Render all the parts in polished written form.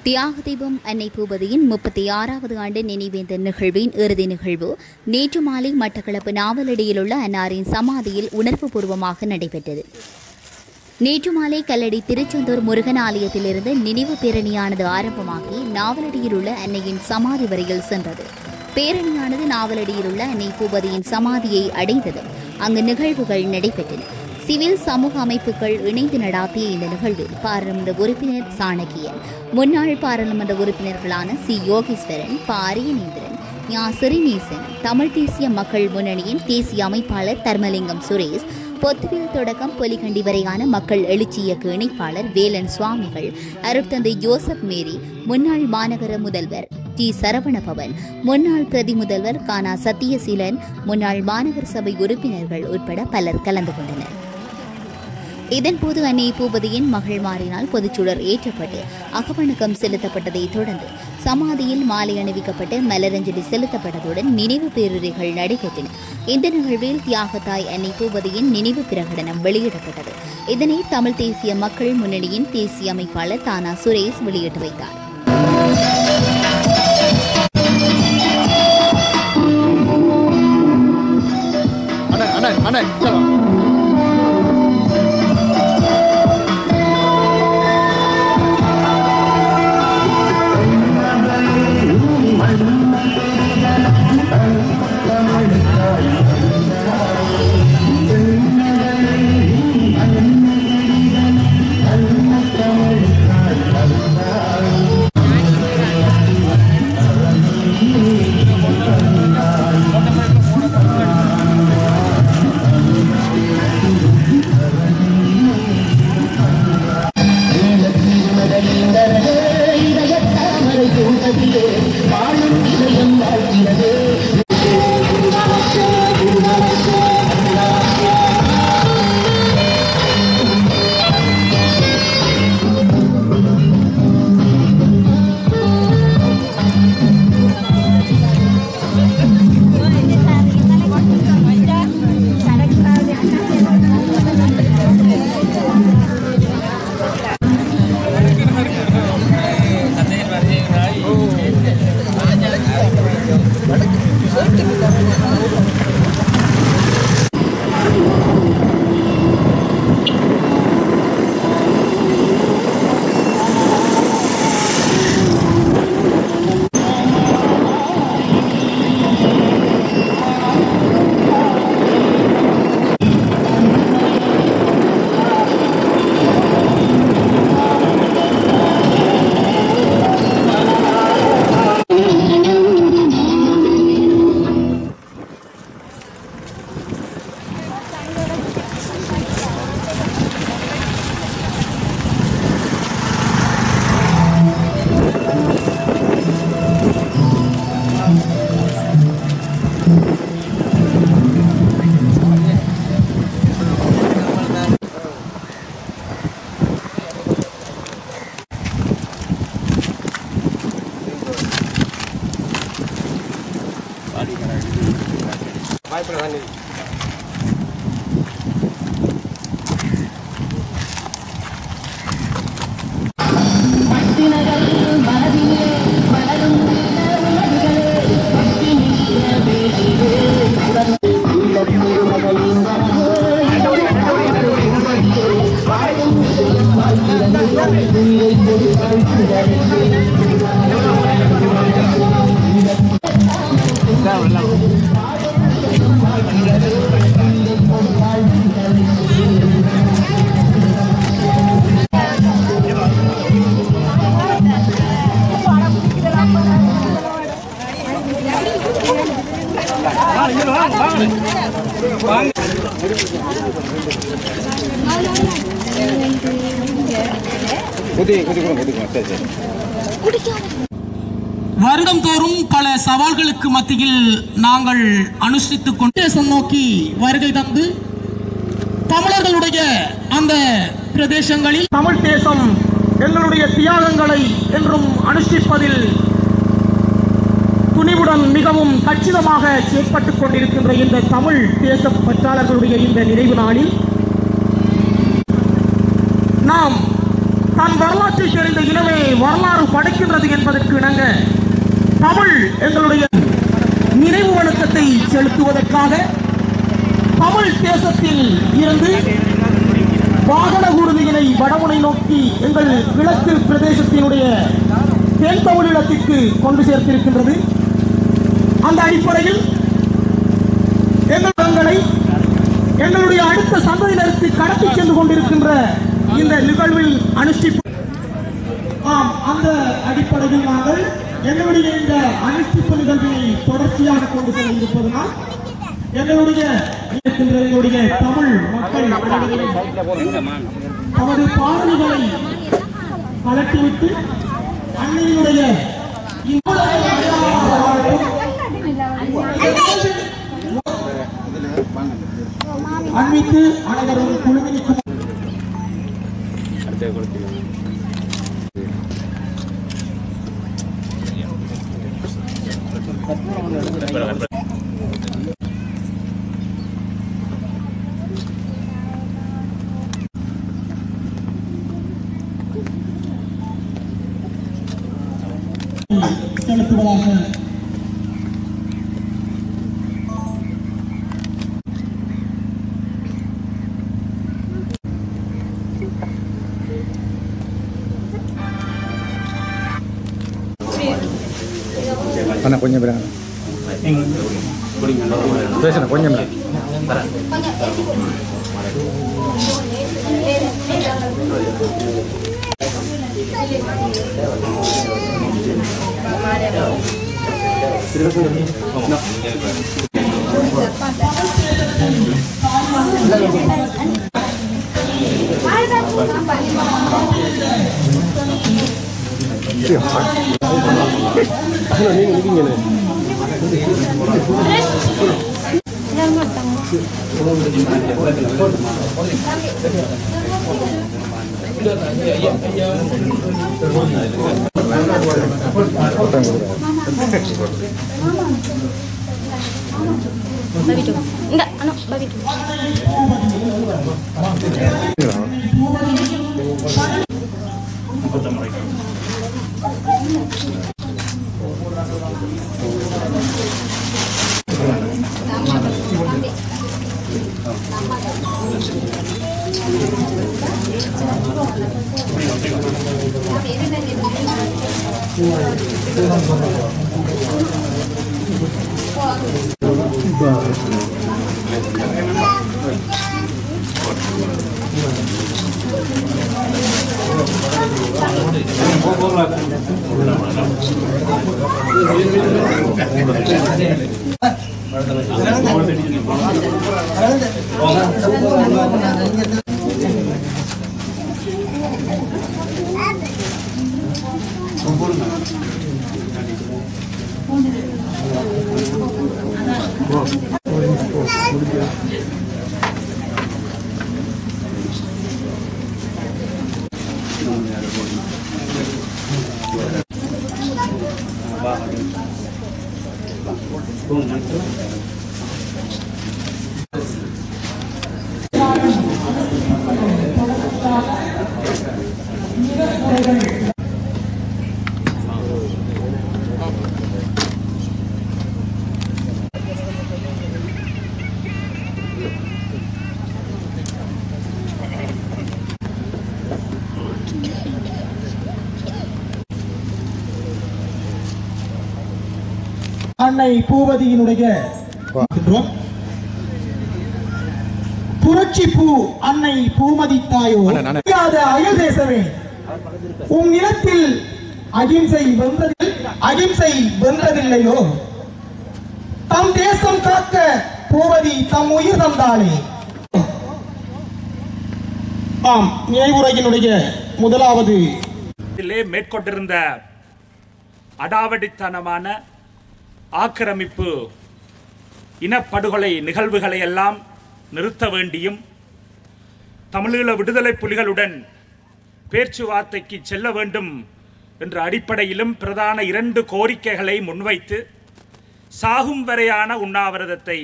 தியாகதீபம் அன்னை பூபதியின் 36வது ஆண்டு நினைவேந்தல் நிகழ்வின் இறுதி நிகழ்வு நேற்று மாலை மட்டக்களப்பு நாவலடியில் உள்ள அன்னாரின் சமாதியில் உணர்வுபூர்வமாக நடைபெற்றது. நேற்று மாலை கல்லடி திருச்செந்தூர் முருகன் ஆலயத்திலிருந்து நினைவு பேரணியானது ஆரம்பமாகி நாவலடியில் உள்ள அன்னையின் சமாதி வரையில் சென்றது. பேரணியானது நாவலடியில் உள்ள அன்னை பூபதியின் சமாதியை அடைந்தது. அங்கு நிகழ்வுகள் நடைபெற்றன. சிவில் சமூக அமைப்புகள் இணைந்து நடாத்திய இந்த நிகழ்வில் பாராளுமன்ற உறுப்பினர் சாணக்கியன், முன்னாள் பாராளுமன்ற உறுப்பினர்களான சி யோகேஸ்வரன், அரியநேந்திரன், ஸ்ரீநேசன், தமிழ் தேசிய மக்கள் முன்னணியின் தேசிய அமைப்பாளர் தர்மலிங்கம் சுரேஷ், பொத்துவில் தொடக்கம் பொலிகண்டி வரையான மக்கள் எழுச்சி இயக்க இணைப்பாளர் வேலன் சுவாமிகள், அருட்தந்தை ஜோசப் மேரி, முன்னாள் மாநகர முதல்வர் டி சரவணபவன், முன்னாள் பிரதி முதல்வர் கானா சத்தியசீலன், முன்னாள் மாநகர சபை உறுப்பினர்கள் உட்பட பலர் கலந்து கொண்டனர். இதன்போது அன்னை பூபதியின் மகள்மாரினால் பொதுச்சுடர் ஏற்றப்பட்டு அகவணக்கம் செலுத்தப்பட்டதை தொடர்ந்து சமாதியில் மாலை அணிவிக்கப்பட்டு மலரஞ்சலி செலுத்தப்பட்டதுடன் நினைவு பேருரைகள் நடைபெற்றன. இந்த நிகழ்வில் தியாகத்தாய் அன்னை பூபதியின் நினைவு பிரகடனம் வெளியிடப்பட்டது. இதனை தமிழ் தேசிய மக்கள் முன்னணியின் தேசிய அமைப்பாளர் தானா சுரேஷ் வெளியிட்டு வைத்தார். வருடம் தோறும் பல சவால்களுக்கு மத்தியில் நாங்கள் அனுஷ்டித்துக் கொண்டு தேசம் நோக்கி வருகை தந்து தமிழர்களுடைய அந்த பிரதேசங்களில் தமிழ் தேசம் எங்களுடைய தியாகங்களை என்றும் அனுஷ்டிப்பதில் துணிவுடன் மிகவும் கச்சிதமாக செயற்பட்டுக் கொண்டிருக்கின்ற இந்த தமிழ் தேச பற்றாளர்களுடைய இந்த நினைவு நாளில் நாம் தன் வரலாற்றை சேர்ந்த இனமே வரலாறு படைக்கின்றது என்பதற்கு இணங்க தமிழ் எங்களுடைய நினைவு வணக்கத்தை செலுத்துவதற்காக தமிழ் தேசத்தில் இருந்து வாகன ஊர்தியினை வடமுனை நோக்கி எங்கள் கிழக்கு பிரதேசத்தினுடைய தென் தமிழகத்திற்கு கொண்டு சேர்த்திருக்கின்றது. அந்த அடிப்படையில் எங்களை எங்களுடைய அடுத்த சந்ததியினருக்கு கடத்தி சென்று கொண்டிருக்கின்ற இந்த நிகழ்வில் அனுஷ்டிப்பு. அந்த அடிப்படையில் நாங்கள் எங்களுடைய இந்த அனுஷ்டிப்பு நிகழ்வினை தொடர்ச்சியாக கொண்டு செல்ல இருப்பதனால் எங்களுடைய தமிழ் மக்கள் தமது பாடல்களை கலட்டிவிட்டு அன்னையினுடைய அன்பித்து அனைவரும் குழுவினிக்கும் செலுத்துவதாக அண்ணா கொஞ்சம் பேர் பேசுகிறேன் கொஞ்சம் பேர் enggak, ano, bagitu. அன்னை பூவதியினுடைய புரட்சி பூ அன்னை பூமதி தாயோ அயல் தேசமே, உன் நிலத்தில் அகிம்சை வென்றதில்லையோ? தம் தேசம் காக்க பூவதி தம் உயிர் தந்தாளே. ஆம், நினைவுரையினுடைய முதலாவது மேற்கொண்டிருந்த அடாவடித்தனமான ஆக்கிரமிப்பு இனப்படுகொலை நிகழ்வுகளை எல்லாம் நிறுத்த வேண்டியும் தமிழீழ விடுதலை புலிகளுடன் பேச்சுவார்த்தைக்கு செல்ல வேண்டும் என்ற அடிப்படையிலும் பிரதான 2 கோரிக்கைகளை முன்வைத்து சாகும் வரையான உண்ணாவிரதத்தை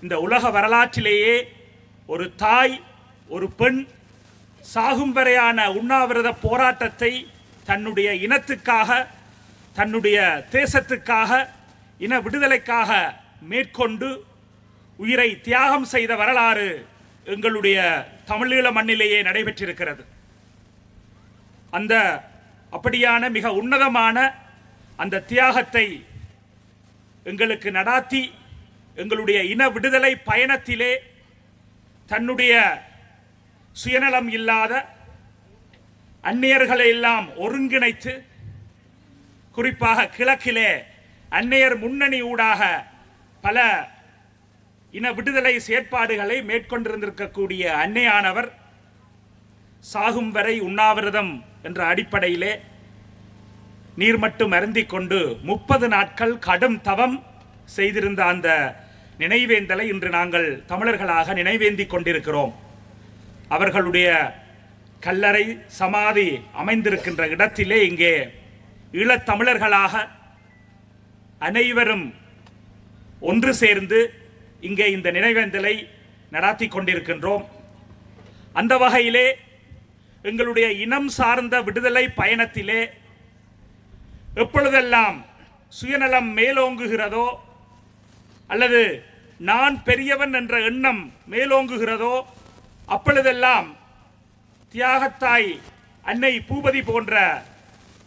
இந்த உலக வரலாற்றிலேயே ஒரு தாய், ஒரு பெண் சாகும் வரையான உண்ணாவிரத போராட்டத்தை தன்னுடைய இனத்துக்காக, தன்னுடைய தேசத்துக்காக, இன விடுதலைக்காக மேற்கொண்டு உயிரை தியாகம் செய்த வரலாறு எங்களுடைய தமிழீழ மண்ணிலேயே நடைபெற்றிருக்கிறது. அந்த அப்படியான மிக உன்னதமான அந்த தியாகத்தை எங்களுக்கு நடாத்தி எங்களுடைய இன விடுதலை பயணத்திலே தன்னுடைய சுயநலம் இல்லாத அந்நியர்களை எல்லாம் ஒருங்கிணைத்து, குறிப்பாக கிழக்கிலே அந்நியர் முன்னணி ஊடாக பல இன விடுதலை செயற்பாடுகளை மேற்கொண்டிருந்திருக்கக்கூடிய அன்னையானவர் சாகும் வரை உண்ணாவிரதம் என்ற அடிப்படையிலே நீர்மட்டும் அருந்திக் கொண்டு 30 நாட்கள் கடும் தவம் செய்திருந்த அந்த நினைவேந்தலை இன்று நாங்கள் தமிழர்களாக நினைவேந்திக் கொண்டிருக்கிறோம். அவர்களுடைய கல்லறை சமாதி அமைந்திருக்கின்ற இடத்திலே இங்கே ஈழத்தமிழர்களாக அனைவரும் ஒன்று சேர்ந்து இங்கே இந்த நினைவேந்தலை நடாத்தி கொண்டிருக்கின்றோம். அந்த வகையிலே எங்களுடைய இனம் சார்ந்த விடுதலை பயணத்திலே எப்பொழுதெல்லாம் சுயநலம் மேலோங்குகிறதோ அல்லது நான் பெரியவன் என்ற எண்ணம் மேலோங்குகிறதோ அப்பொழுதெல்லாம் தியாகத்தாய் அன்னை பூபதி போன்ற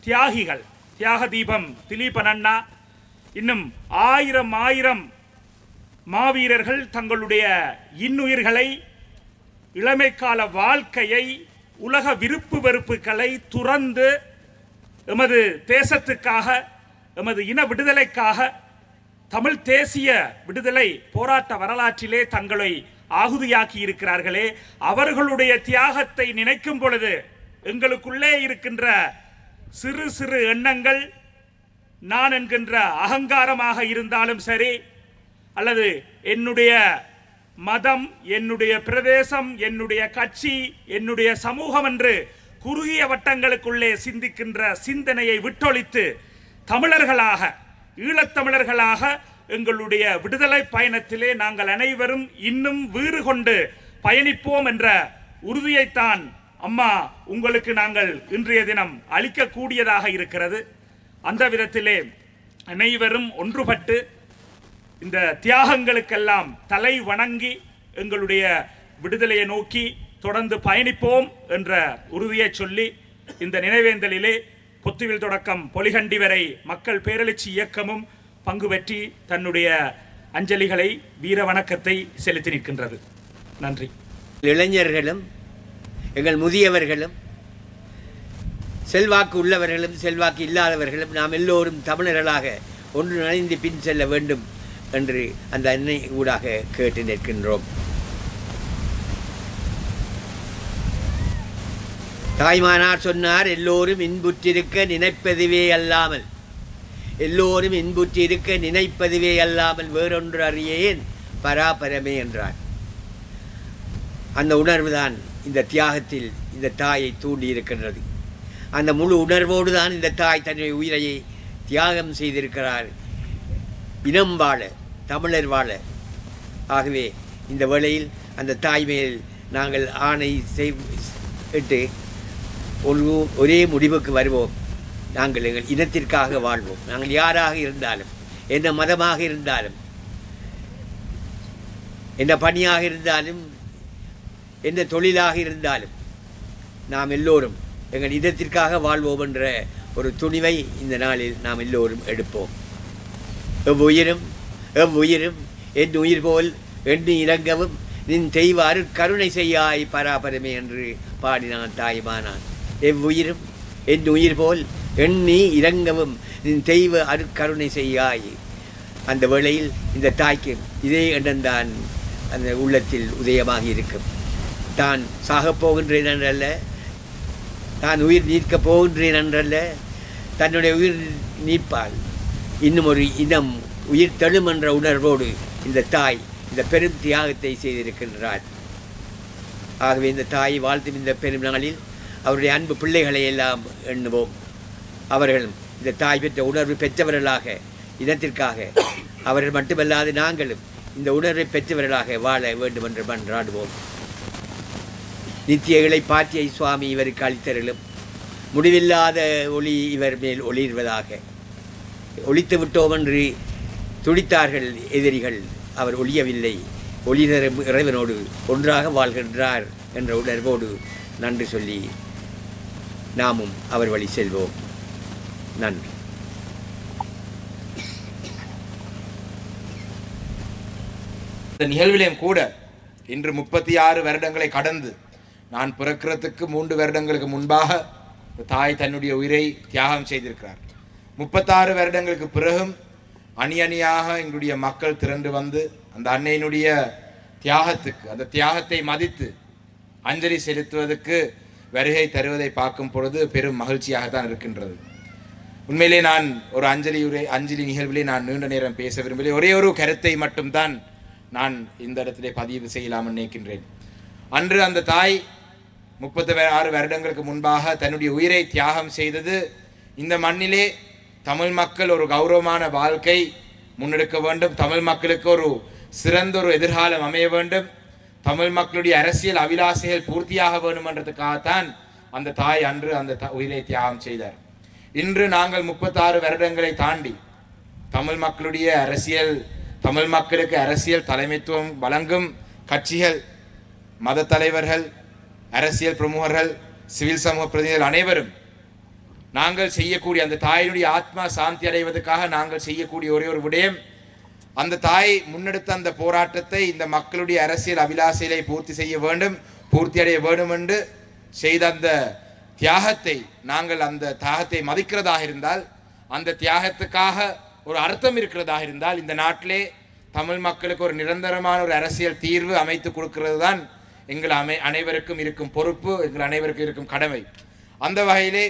தியாகிகள், தியாக தீபம் திலீபன் அண்ணா, இன்னும் ஆயிரம் மாவீரர்கள் தங்களுடைய இன்னுயிர்களை, இளமைக்கால வாழ்க்கையை, உலக விருப்பு வெறுப்புகளை துறந்து எமது தேசத்துக்காக, எமது இன விடுதலைக்காக, தமிழ் தேசிய விடுதலை போராட்ட வரலாற்றிலே தங்களை ஆகுதியாக்கி இருக்கிறார்களே, அவர்களுடைய தியாகத்தை நினைக்கும் பொழுது எங்களுக்குள்ளே இருக்கின்ற சிறு சிறு எண்ணங்கள், நான் என்கின்ற அகங்காரமாக இருந்தாலும் சரி, அல்லது என்னுடைய மதம், என்னுடைய பிரதேசம், என்னுடைய கட்சி, என்னுடைய சமூகம் என்று குறுகிய வட்டங்களுக்குள்ளே சிந்திக்கின்ற சிந்தனையை விட்டொழித்து தமிழர்களாக, ஈழத்தமிழர்களாக எங்களுடைய விடுதலை பயணத்திலே நாங்கள் அனைவரும் இன்னும் வீறு கொண்டு பயணிப்போம் என்ற உறுதியைத்தான் அம்மா உங்களுக்கு நாங்கள் இன்றைய தினம் அளிக்கக்கூடியதாக இருக்கிறது. அந்த விதத்திலே அனைவரும் ஒன்றுபட்டு இந்த தியாகங்களுக்கெல்லாம் தலை வணங்கி எங்களுடைய விடுதலையை நோக்கி தொடர்ந்து பயணிப்போம் என்ற உறுதியை சொல்லி இந்த நினைவேந்தலிலே பொத்துவில் தொடக்கம் பொலிகண்டி வரை மக்கள் பேரெழுச்சி இயக்கமும் பங்கு பெற்றி தன்னுடைய அஞ்சலிகளை, வீர வணக்கத்தை செலுத்தி நிற்கின்றது. நன்றி. இளைஞர்களும் எங்கள் முதியவர்களும் செல்வாக்கு உள்ளவர்களும் செல்வாக்கு இல்லாதவர்களும் நாம் எல்லோரும் தமிழர்களாக ஒன்று நனைந்து பின் செல்ல வேண்டும் என்று அந்த அன்னை ஊடாக கேட்டு நிற்கின்றோம். தாய்மானார் சொன்னார், எல்லோரும் இன்புற்றிருக்க நினைப்பதுவே அல்லாமல், எல்லோரும் இன்புற்றிருக்க நினைப்பதுவே அல்லாமல் வேறொன்று அறியேன் பராபரமே என்றார். அந்த உணர்வுதான் இந்த தியாகத்தில் இந்த தாயை தூண்டி இருக்கின்றது. அந்த முழு உணர்வோடு தான் இந்த தாய் தன்னுடைய உயிரையை தியாகம் செய்திருக்கிறார், இனம் வாழ, தமிழர் வாழ. ஆகவே இந்த வேளையில் அந்த தாய் மேல் நாங்கள் ஆணை இட்டு ஒரே முடிவுக்கு வருவோம். நாங்கள் எங்கள் இனத்திற்காக வாழ்வோம். நாங்கள் யாராக இருந்தாலும், என்ன மதமாக இருந்தாலும், என்ன பணியாக இருந்தாலும், என்ன தொழிலாக இருந்தாலும், நாம் எல்லோரும் எங்கள் இதத்திற்காக வாழ்வோம் என்ற ஒரு துணிவை இந்த நாளில் நாம் எல்லோரும் எடுப்போம். எவ்வுயிரும் என் உயிர் போல் எண்ணி இறங்கவும் நின் தெய்வாறு கருணை செய்யாய் பராபரமே என்று பாடினான் தாய்மானான். எவ்வுயிரும் என் உயிர் போல் எண்ணி இறங்கவும் நின் தெய்வ அருட்கருணை செய்யாய். அந்த வேளையில் இந்த தாய்க்கு இதே எண்ணம்தான் அந்த உள்ளத்தில் உதயமாகி இருக்கும். தான் சாகப் போகின்றேன் என்றல்ல, தான் உயிர் நீர்க்கப் போகின்றேன் என்றல்ல, தன்னுடைய உயிர் நீப்பால் இன்னும் ஒரு இனம் உயிர் தழும் என்ற உணர்வோடு இந்த தாய் இந்த பெரும் தியாகத்தை செய்திருக்கின்றார். ஆகவே இந்த தாயை வாழ்த்தும் இந்த பெரும் நாளில் அவருடைய அன்பு பிள்ளைகளை எல்லாம் எண்ணுவோம். அவர்களும் இந்த தாய் பெற்ற உணர்வு பெற்றவர்களாக, இனத்திற்காக அவர்கள் மட்டுமல்லாது நாங்களும் இந்த உணர்வை பெற்றவர்களாக வாழ வேண்டும் என்று மன்றாடுவோம். நித்திய இளைப்பாற்றியை சுவாமி இவருக்கு அளித்தருளும். முடிவில்லாத ஒளி இவர் மேல் ஒளிர்வதாக. ஒளித்து விட்டோம் என்று துடித்தார்கள் எதிரிகள். அவர் ஒளியவில்லை. ஒளி தரும் இறைவனோடு ஒன்றாக வாழ்கின்றார் என்ற உணர்வோடு நன்றி சொல்லி நாமும் அவர் வழி செல்வோம். நன்றி. இந்த நிகழ்விலையும் கூட இன்று 36 வருடங்களை கடந்து நான் பிறக்கிறதுக்கு 3 வருடங்களுக்கு முன்பாக தாய் தன்னுடைய உயிரை தியாகம் செய்திருக்கிறார். 36 வருடங்களுக்கு பிறகும் அணி அணியாக எங்களுடைய மக்கள் திரண்டு வந்து அந்த அன்னையினுடைய தியாகத்துக்கு, அந்த தியாகத்தை மதித்து அஞ்சலி செலுத்துவதற்கு வருகை தருவதை பார்க்கும் பொழுது பெரும் மகிழ்ச்சியாகத்தான் இருக்கின்றது. உண்மையிலே நான் ஒரு அஞ்சலி நிகழ்விலே நான் நீண்ட நேரம் பேச விரும்பவில்லை. ஒரே ஒரு கருத்தை மட்டும்தான் நான் இந்த இடத்திலே பதிவு செய்யலாம்னு நினைக்கின்றேன். அன்று அந்த தாய் 36 வருடங்களுக்கு முன்பாக தன்னுடைய உயிரை தியாகம் செய்தது இந்த மண்ணிலே தமிழ் மக்கள் ஒரு கௌரவமான வாழ்க்கை முன்னெடுக்க வேண்டும், தமிழ் மக்களுக்கு ஒரு சிறந்த ஒரு எதிர்காலம் அமைய வேண்டும், தமிழ் மக்களுடைய அரசியல் அபிலாசைகள் பூர்த்தியாக வேண்டும் என்றதுக்காகத்தான் அந்த தாய் அன்று அந்த உயிரை தியாகம் செய்தார். இன்று நாங்கள் 36 வருடங்களை தாண்டி தமிழ் மக்களுடைய அரசியல், தமிழ் மக்களுக்கு அரசியல் தலைமைத்துவம் வழங்கும் கட்சிகள், மத தலைவர்கள், அரசியல் பிரமுகர்கள், சிவில் சமூக பிரதிநிதிகள் அனைவரும் நாங்கள் செய்யக்கூடிய அந்த தாயினுடைய ஆத்மா சாந்தி அடைவதற்காக நாங்கள் செய்யக்கூடிய ஒரே ஒரு விடயம், அந்த தாய் முன்னெடுத்த அந்த போராட்டத்தை இந்த மக்களுடைய அரசியல் அபிலாசைகளை பூர்த்தி செய்ய வேண்டும், பூர்த்தி அடைய வேண்டும் என்று செய்த அந்த தியாகத்தை நாங்கள் அந்த தியாகத்தை மதிக்கிறதாக இருந்தால், அந்த தியாகத்துக்காக ஒரு அர்த்தம் இருக்கிறதாக இருந்தால், இந்த நாட்டிலே தமிழ் மக்களுக்கு ஒரு நிரந்தரமான ஒரு அரசியல் தீர்வு அமைத்து கொடுக்கிறது தான் எங்கள் அனைவருக்கும் இருக்கும் பொறுப்பு, எங்கள் அனைவருக்கும் இருக்கும் கடமை. அந்த வகையிலே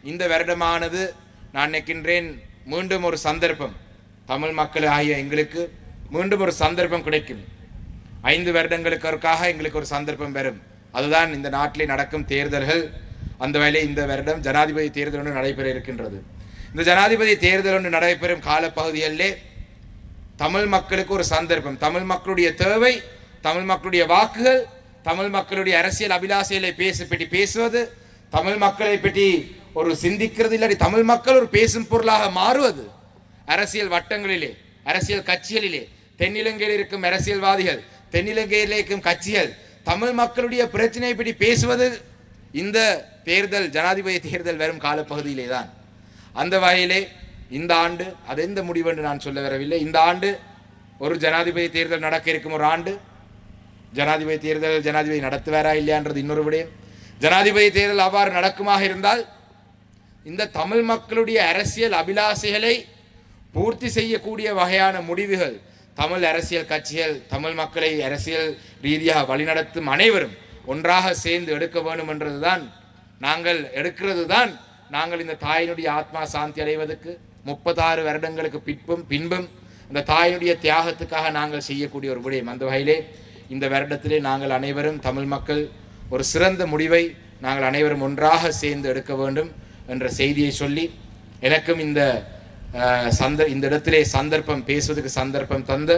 இந்த வருடமானது நான் நினைக்கின்றேன் மீண்டும் ஒரு சந்தர்ப்பம், தமிழ் மக்கள் ஆகிய எங்களுக்கு மீண்டும் ஒரு சந்தர்ப்பம் கிடைக்கும். 5 வருடங்களுக்காக எங்களுக்கு ஒரு சந்தர்ப்பம் வரும். அதுதான் இந்த நாட்டிலே நடக்கும் தேர்தல்கள். அந்த வகையிலே இந்த வருடம் ஜனாதிபதி தேர்தல் ஒன்று நடைபெற இருக்கின்றது. இந்த ஜனாதிபதி தேர்தல் ஒன்று நடைபெறும் காலப்பகுதிகளிலே தமிழ் மக்களுக்கு ஒரு சந்தர்ப்பம், தமிழ் மக்களுடைய தேவை, தமிழ் மக்களுடைய வாக்குகள், தமிழ் மக்களுடைய அரசியல் அபிலாசைகளை பேசுவது, தமிழ் மக்களை பற்றி ஒரு சிந்திக்கிறது, இல்லாட்டி தமிழ் மக்கள் ஒரு பேசும் பொருளாக மாறுவது, அரசியல் வட்டங்களிலே, அரசியல் கட்சிகளிலே, தென்னிலங்கையில் இருக்கும் அரசியல்வாதிகள், தென்னிலங்கையில் இருக்கும் கட்சிகள் தமிழ் மக்களுடைய பிரச்சனையை பற்றி பேசுவது இந்த தேர்தல், ஜனாதிபதி தேர்தல் வரும் காலப்பகுதியிலே தான். அந்த வகையிலே இந்த ஆண்டு அது எந்த முடிவு என்று நான் சொல்ல வரவில்லை. இந்த ஆண்டு ஒரு ஜனாதிபதி தேர்தல் நடக்க இருக்கும் ஒரு ஆண்டு. ஜனாதிபதி தேர்தல் ஜனாதிபதி நடத்துவாரா இல்லையான்றது இன்னொரு விடயம். ஜனாதிபதி தேர்தல் அவ்வாறு நடக்குமாக இருந்தால் இந்த தமிழ் மக்களுடைய அரசியல் அபிலாசைகளை பூர்த்தி செய்யக்கூடிய வகையான முடிவுகள் தமிழ் அரசியல் கட்சிகள், தமிழ் மக்களை அரசியல் ரீதியாக வழிநடத்தும் அனைவரும் ஒன்றாக சேர்ந்து எடுக்க வேண்டும் என்றதுதான் நாங்கள் எடுக்கிறது தான் நாங்கள் இந்த தாயினுடைய ஆத்மா சாந்தி அடைவதற்கு 36 வருடங்களுக்கு பின்பும் அந்த தாயினுடைய தியாகத்துக்காக நாங்கள் செய்யக்கூடிய ஒரு விடயம். அந்த வகையிலே இந்த வருடத்திலே நாங்கள் அனைவரும் தமிழ் மக்கள் ஒரு சிறந்த முடிவை நாங்கள் அனைவரும் ஒன்றாக சேர்ந்து எடுக்க வேண்டும் என்ற செய்தியை சொல்லி, எனக்கும் இந்த இடத்திலே சந்தர்ப்பம் பேசுவதற்கு சந்தர்ப்பம் தந்த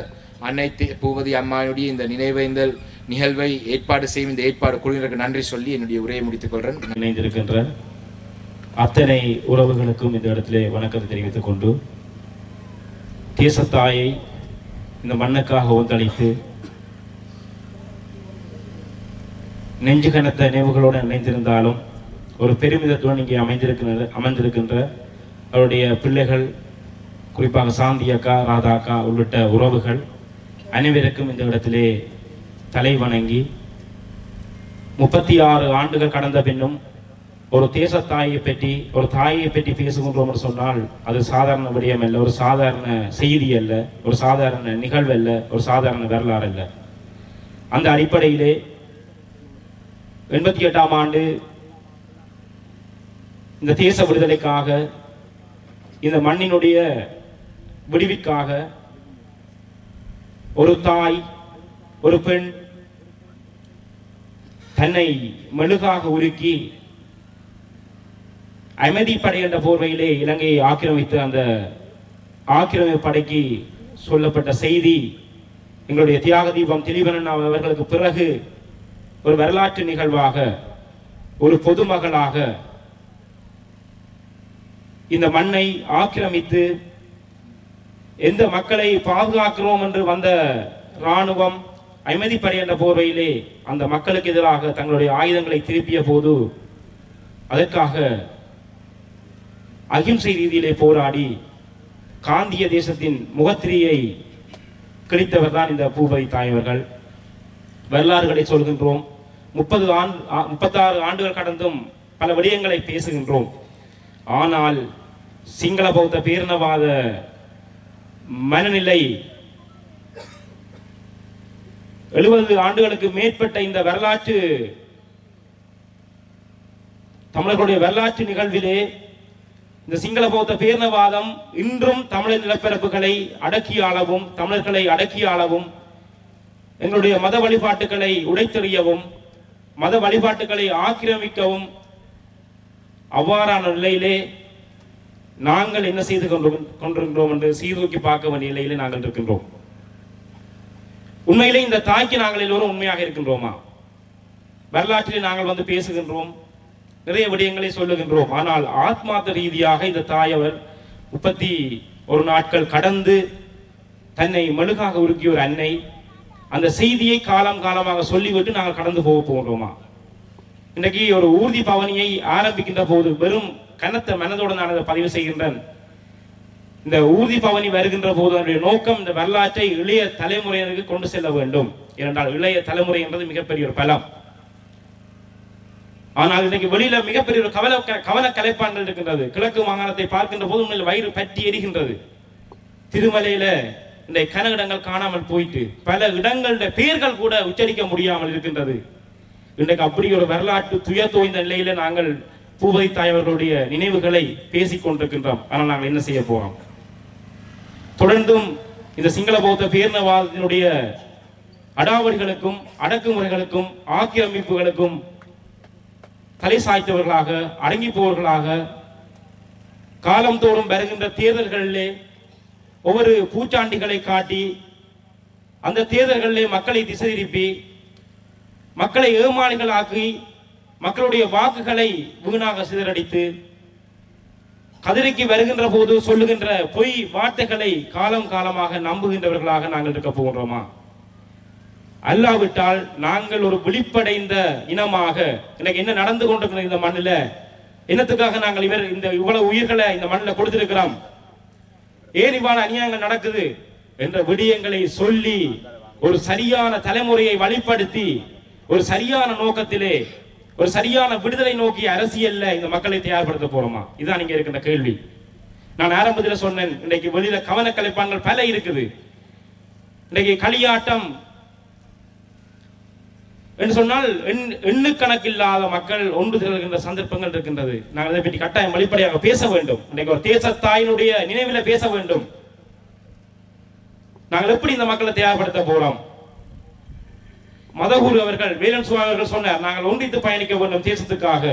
அன்னை பூவதி அம்மாவுடைய இந்த நினைவேந்தல் நிகழ்வை ஏற்பாடு செய்யும் இந்த ஏற்பாடு குழுவினருக்கு நன்றி சொல்லி என்னுடைய உரையை முடித்துக் கொள்கிறேன். இணைந்திருக்கின்ற அத்தனை உறவுகளுக்கும் இந்த இடத்திலே வணக்கத்தை தெரிவித்துக் கொண்டு, தேசத்தாயை இந்த மண்ணுக்காக ஒந்தளித்து நெஞ்சு கனத்த நினைவுகளோடு இணைந்திருந்தாலும் ஒரு பெருமிதத்துடன் இங்கே அமர்ந்திருக்கின்ற அவருடைய பிள்ளைகள், குறிப்பாக சாந்தி அக்கா, ராதா அக்கா உள்ளிட்ட உறவுகள் அனைவருக்கும் இந்த இடத்திலே தலை வணங்கி, 36 ஆண்டுகள் கடந்த பின்னும் ஒரு தேசத்தாயை பற்றி, ஒரு தாயை பற்றி பேசுகின்றோம் என்று சொன்னால் அது சாதாரண விடயம் அல்ல, ஒரு சாதாரண செய்தி அல்ல, ஒரு சாதாரண நிகழ்வு அல்ல, ஒரு சாதாரண வரலாறு அல்ல. அந்த அடிப்படையிலே 88ஆம் ஆண்டு இந்த தேச விடுதலைக்காக, இந்த மண்ணினுடைய விடுவிற்காக ஒரு தாய், ஒரு பெண் தன்னை மெழுகாக உருக்கி அமைதி படை என்ற போர்வையிலே இலங்கையை ஆக்கிரமித்த அந்த ஆக்கிரமிப்பு படைக்கு சொல்லப்பட்ட செய்தி, எங்களுடைய தியாக தீபம் திலீபன் அவர்களுக்கு பிறகு ஒரு வரலாற்று நிகழ்வாக, ஒரு பொதுமகளாக இந்த மண்ணை ஆக்கிரமித்து எந்த மக்களை பாதுகாக்கிறோம் என்று வந்த இராணுவம் அமைதிப்படை என்ற போர்வையிலே அந்த மக்களுக்கு எதிராக தங்களுடைய ஆயுதங்களை திருப்பிய போது அதற்காக அகிம்சை ரீதியிலே போராடி காந்திய தேசத்தின் முகத்திரியை கிழித்தவர் தான் இந்த பூபதி தாய் அவர்கள். வரலாறுகளை சொல்கின்றோம். 36 ஆண்டுகள் கடந்தும் பல விடயங்களை பேசுகின்றோம். ஆனால் சிங்கள பௌத்த பேரினவாத மனநிலை 70 ஆண்டுகளுக்கு மேற்பட்ட இந்த வரலாற்று தமிழர்களுடைய வரலாற்று நிகழ்விலே இந்த சிங்கள பௌத்த பேரினவாதம் இன்றும் தமிழர் நிலப்பரப்புகளை அடக்கிய அளவும், தமிழர்களை அடக்கிய அளவும், எங்களுடைய மத வழிபாட்டுகளை உடைத்தெறியவும், மத வழிபாட்டுகளை ஆக்கிரமிக்கவும் அவ்வாறான நிலையிலே நாங்கள் என்ன செய்து கொண்டிருக்கின்றோம் என்று சீர்தூக்கி பார்க்க வேண்டிய நிலையிலே நாங்கள் இருக்கின்றோம். உண்மையிலே இந்த தாய்க்கு நாங்கள் எல்லோரும் உண்மையாக இருக்கின்றோமா? வரலாற்றிலே நாங்கள் வந்து பேசுகின்றோம், நிறைய விடயங்களை சொல்லுகின்றோம். ஆனால் ஆத்மார்த்த ரீதியாக இந்த தாய் அவர் 31 நாட்கள் கடந்து தன்னை மெழுகாக உருக்கிய ஒரு அன்னை, அந்த செய்தியை காலம் காலமாக சொல்லிவிட்டு நாங்கள் கடந்து போகிறோமா? இன்றைக்கு ஒரு ஊர்தி பவனியை ஆரம்பிக்கின்ற போது வெறும் கனத்த மனதோடு நான் அதை பதிவு செய்கின்றேன். இந்த ஊர்தி பவனி வருகின்ற போது அதனுடைய நோக்கம் இந்த வரலாற்றை இளைய தலைமுறையினருக்கு கொண்டு செல்ல வேண்டும். ஏனென்றால் இளைய தலைமுறை என்பது மிகப்பெரிய ஒரு பலம். ஆனால் இன்னைக்கு வெளியில மிகப்பெரிய ஒரு கவன கலைப்பான்கள் இருக்கின்றது. கிழக்கு மாகாணத்தை பார்க்கின்ற போது உண்மையில் வயிறு பற்றி எரிகின்றது. திருமலையில இந்த கனஇடங்கள் காணாமல் போயிட்டு பல இடங்களுடைய பெயர்கள் கூட உச்சரிக்க முடியாமல் இருக்கின்றது. இன்றைக்கு அப்படி ஒரு வரலாற்று துயர் தோய்ந்த நிலையில நாங்கள் பூபதி தாய் அவர்களுடைய நினைவுகளை பேசிக் கொண்டிருக்கின்றோம். ஆனால் நாங்கள் என்ன செய்ய போறோம்? தொடர்ந்தும் இந்த சிங்கள பௌத்த பேரினவாதத்தினுடைய அடாவடிகளுக்கும் அடக்குமுறைகளுக்கும் ஆக்கிரமிப்புகளுக்கும் தலை சாய்த்தவர்களாக, அடங்கி போவர்களாக, காலந்தோறும் வருகின்ற தேர்தல்களிலே ஒவ்வொரு பூச்சாண்டிகளை காட்டி அந்த தேர்தல்களிலே மக்களை திசை திருப்பி மக்களை ஏமாளிகள் ஆக்கி மக்களுடைய வாக்குகளை வீணாக சிதறடித்து கதிரைக்கு வருகின்ற போது சொல்லுகின்ற பொய் வார்த்தைகளை காலம் காலமாக நம்புகின்றவர்களாக நாங்கள் இருக்க போகின்றோமா? அல்லாவிட்டால் நாங்கள் ஒரு விழிப்படைந்த இனமாக இன்னைக்கு என்ன நடந்து கொண்டிருக்கிற இந்த மண்ணில் என்னத்துக்காக நாங்கள் இவ்வளவு உயிர்களை இந்த மண்ணில் கொடுத்திருக்கிறோம், ஏன் இவ்வாறு அநியாயங்கள் நடக்குது என்ற விடயங்களை சொல்லி ஒரு சரியான தலைமுறையை வழிப்படுத்தி ஒரு சரியான நோக்கத்திலே ஒரு சரியான விடுதலை நோக்கிய அரசியல்ல இந்த மக்களை தயார்படுத்த போறோமா? இதுதான் இங்க இருக்கின்ற கேள்வி. நான் ஆரம்பத்தில் சொன்னேன், இன்னைக்கு வெளியில கவன கலைப்பான்கள் பல இருக்குது. இன்னைக்கு களியாட்டம் என்று சொன்னால் எண்ணுக்கணக்கில்லாத மக்கள் ஒன்று திரள்கின்ற சந்தர்ப்பங்கள் இருக்கின்றது. நாங்கள் அதை பற்றி கட்டாயம் வெளிப்படையாக பேச வேண்டும். இன்னைக்கு ஒரு தேசத்தாயினுடைய நினைவில பேச வேண்டும். நாங்கள் எப்படி இந்த மக்களை தயார்படுத்த போறோம்? மதகுரு அவர்கள், வேலன் சுவாமி அவர்கள் சொன்னார், நாங்கள் ஒன்றித்து பயணிக்க வேண்டும் தேசத்துக்காக.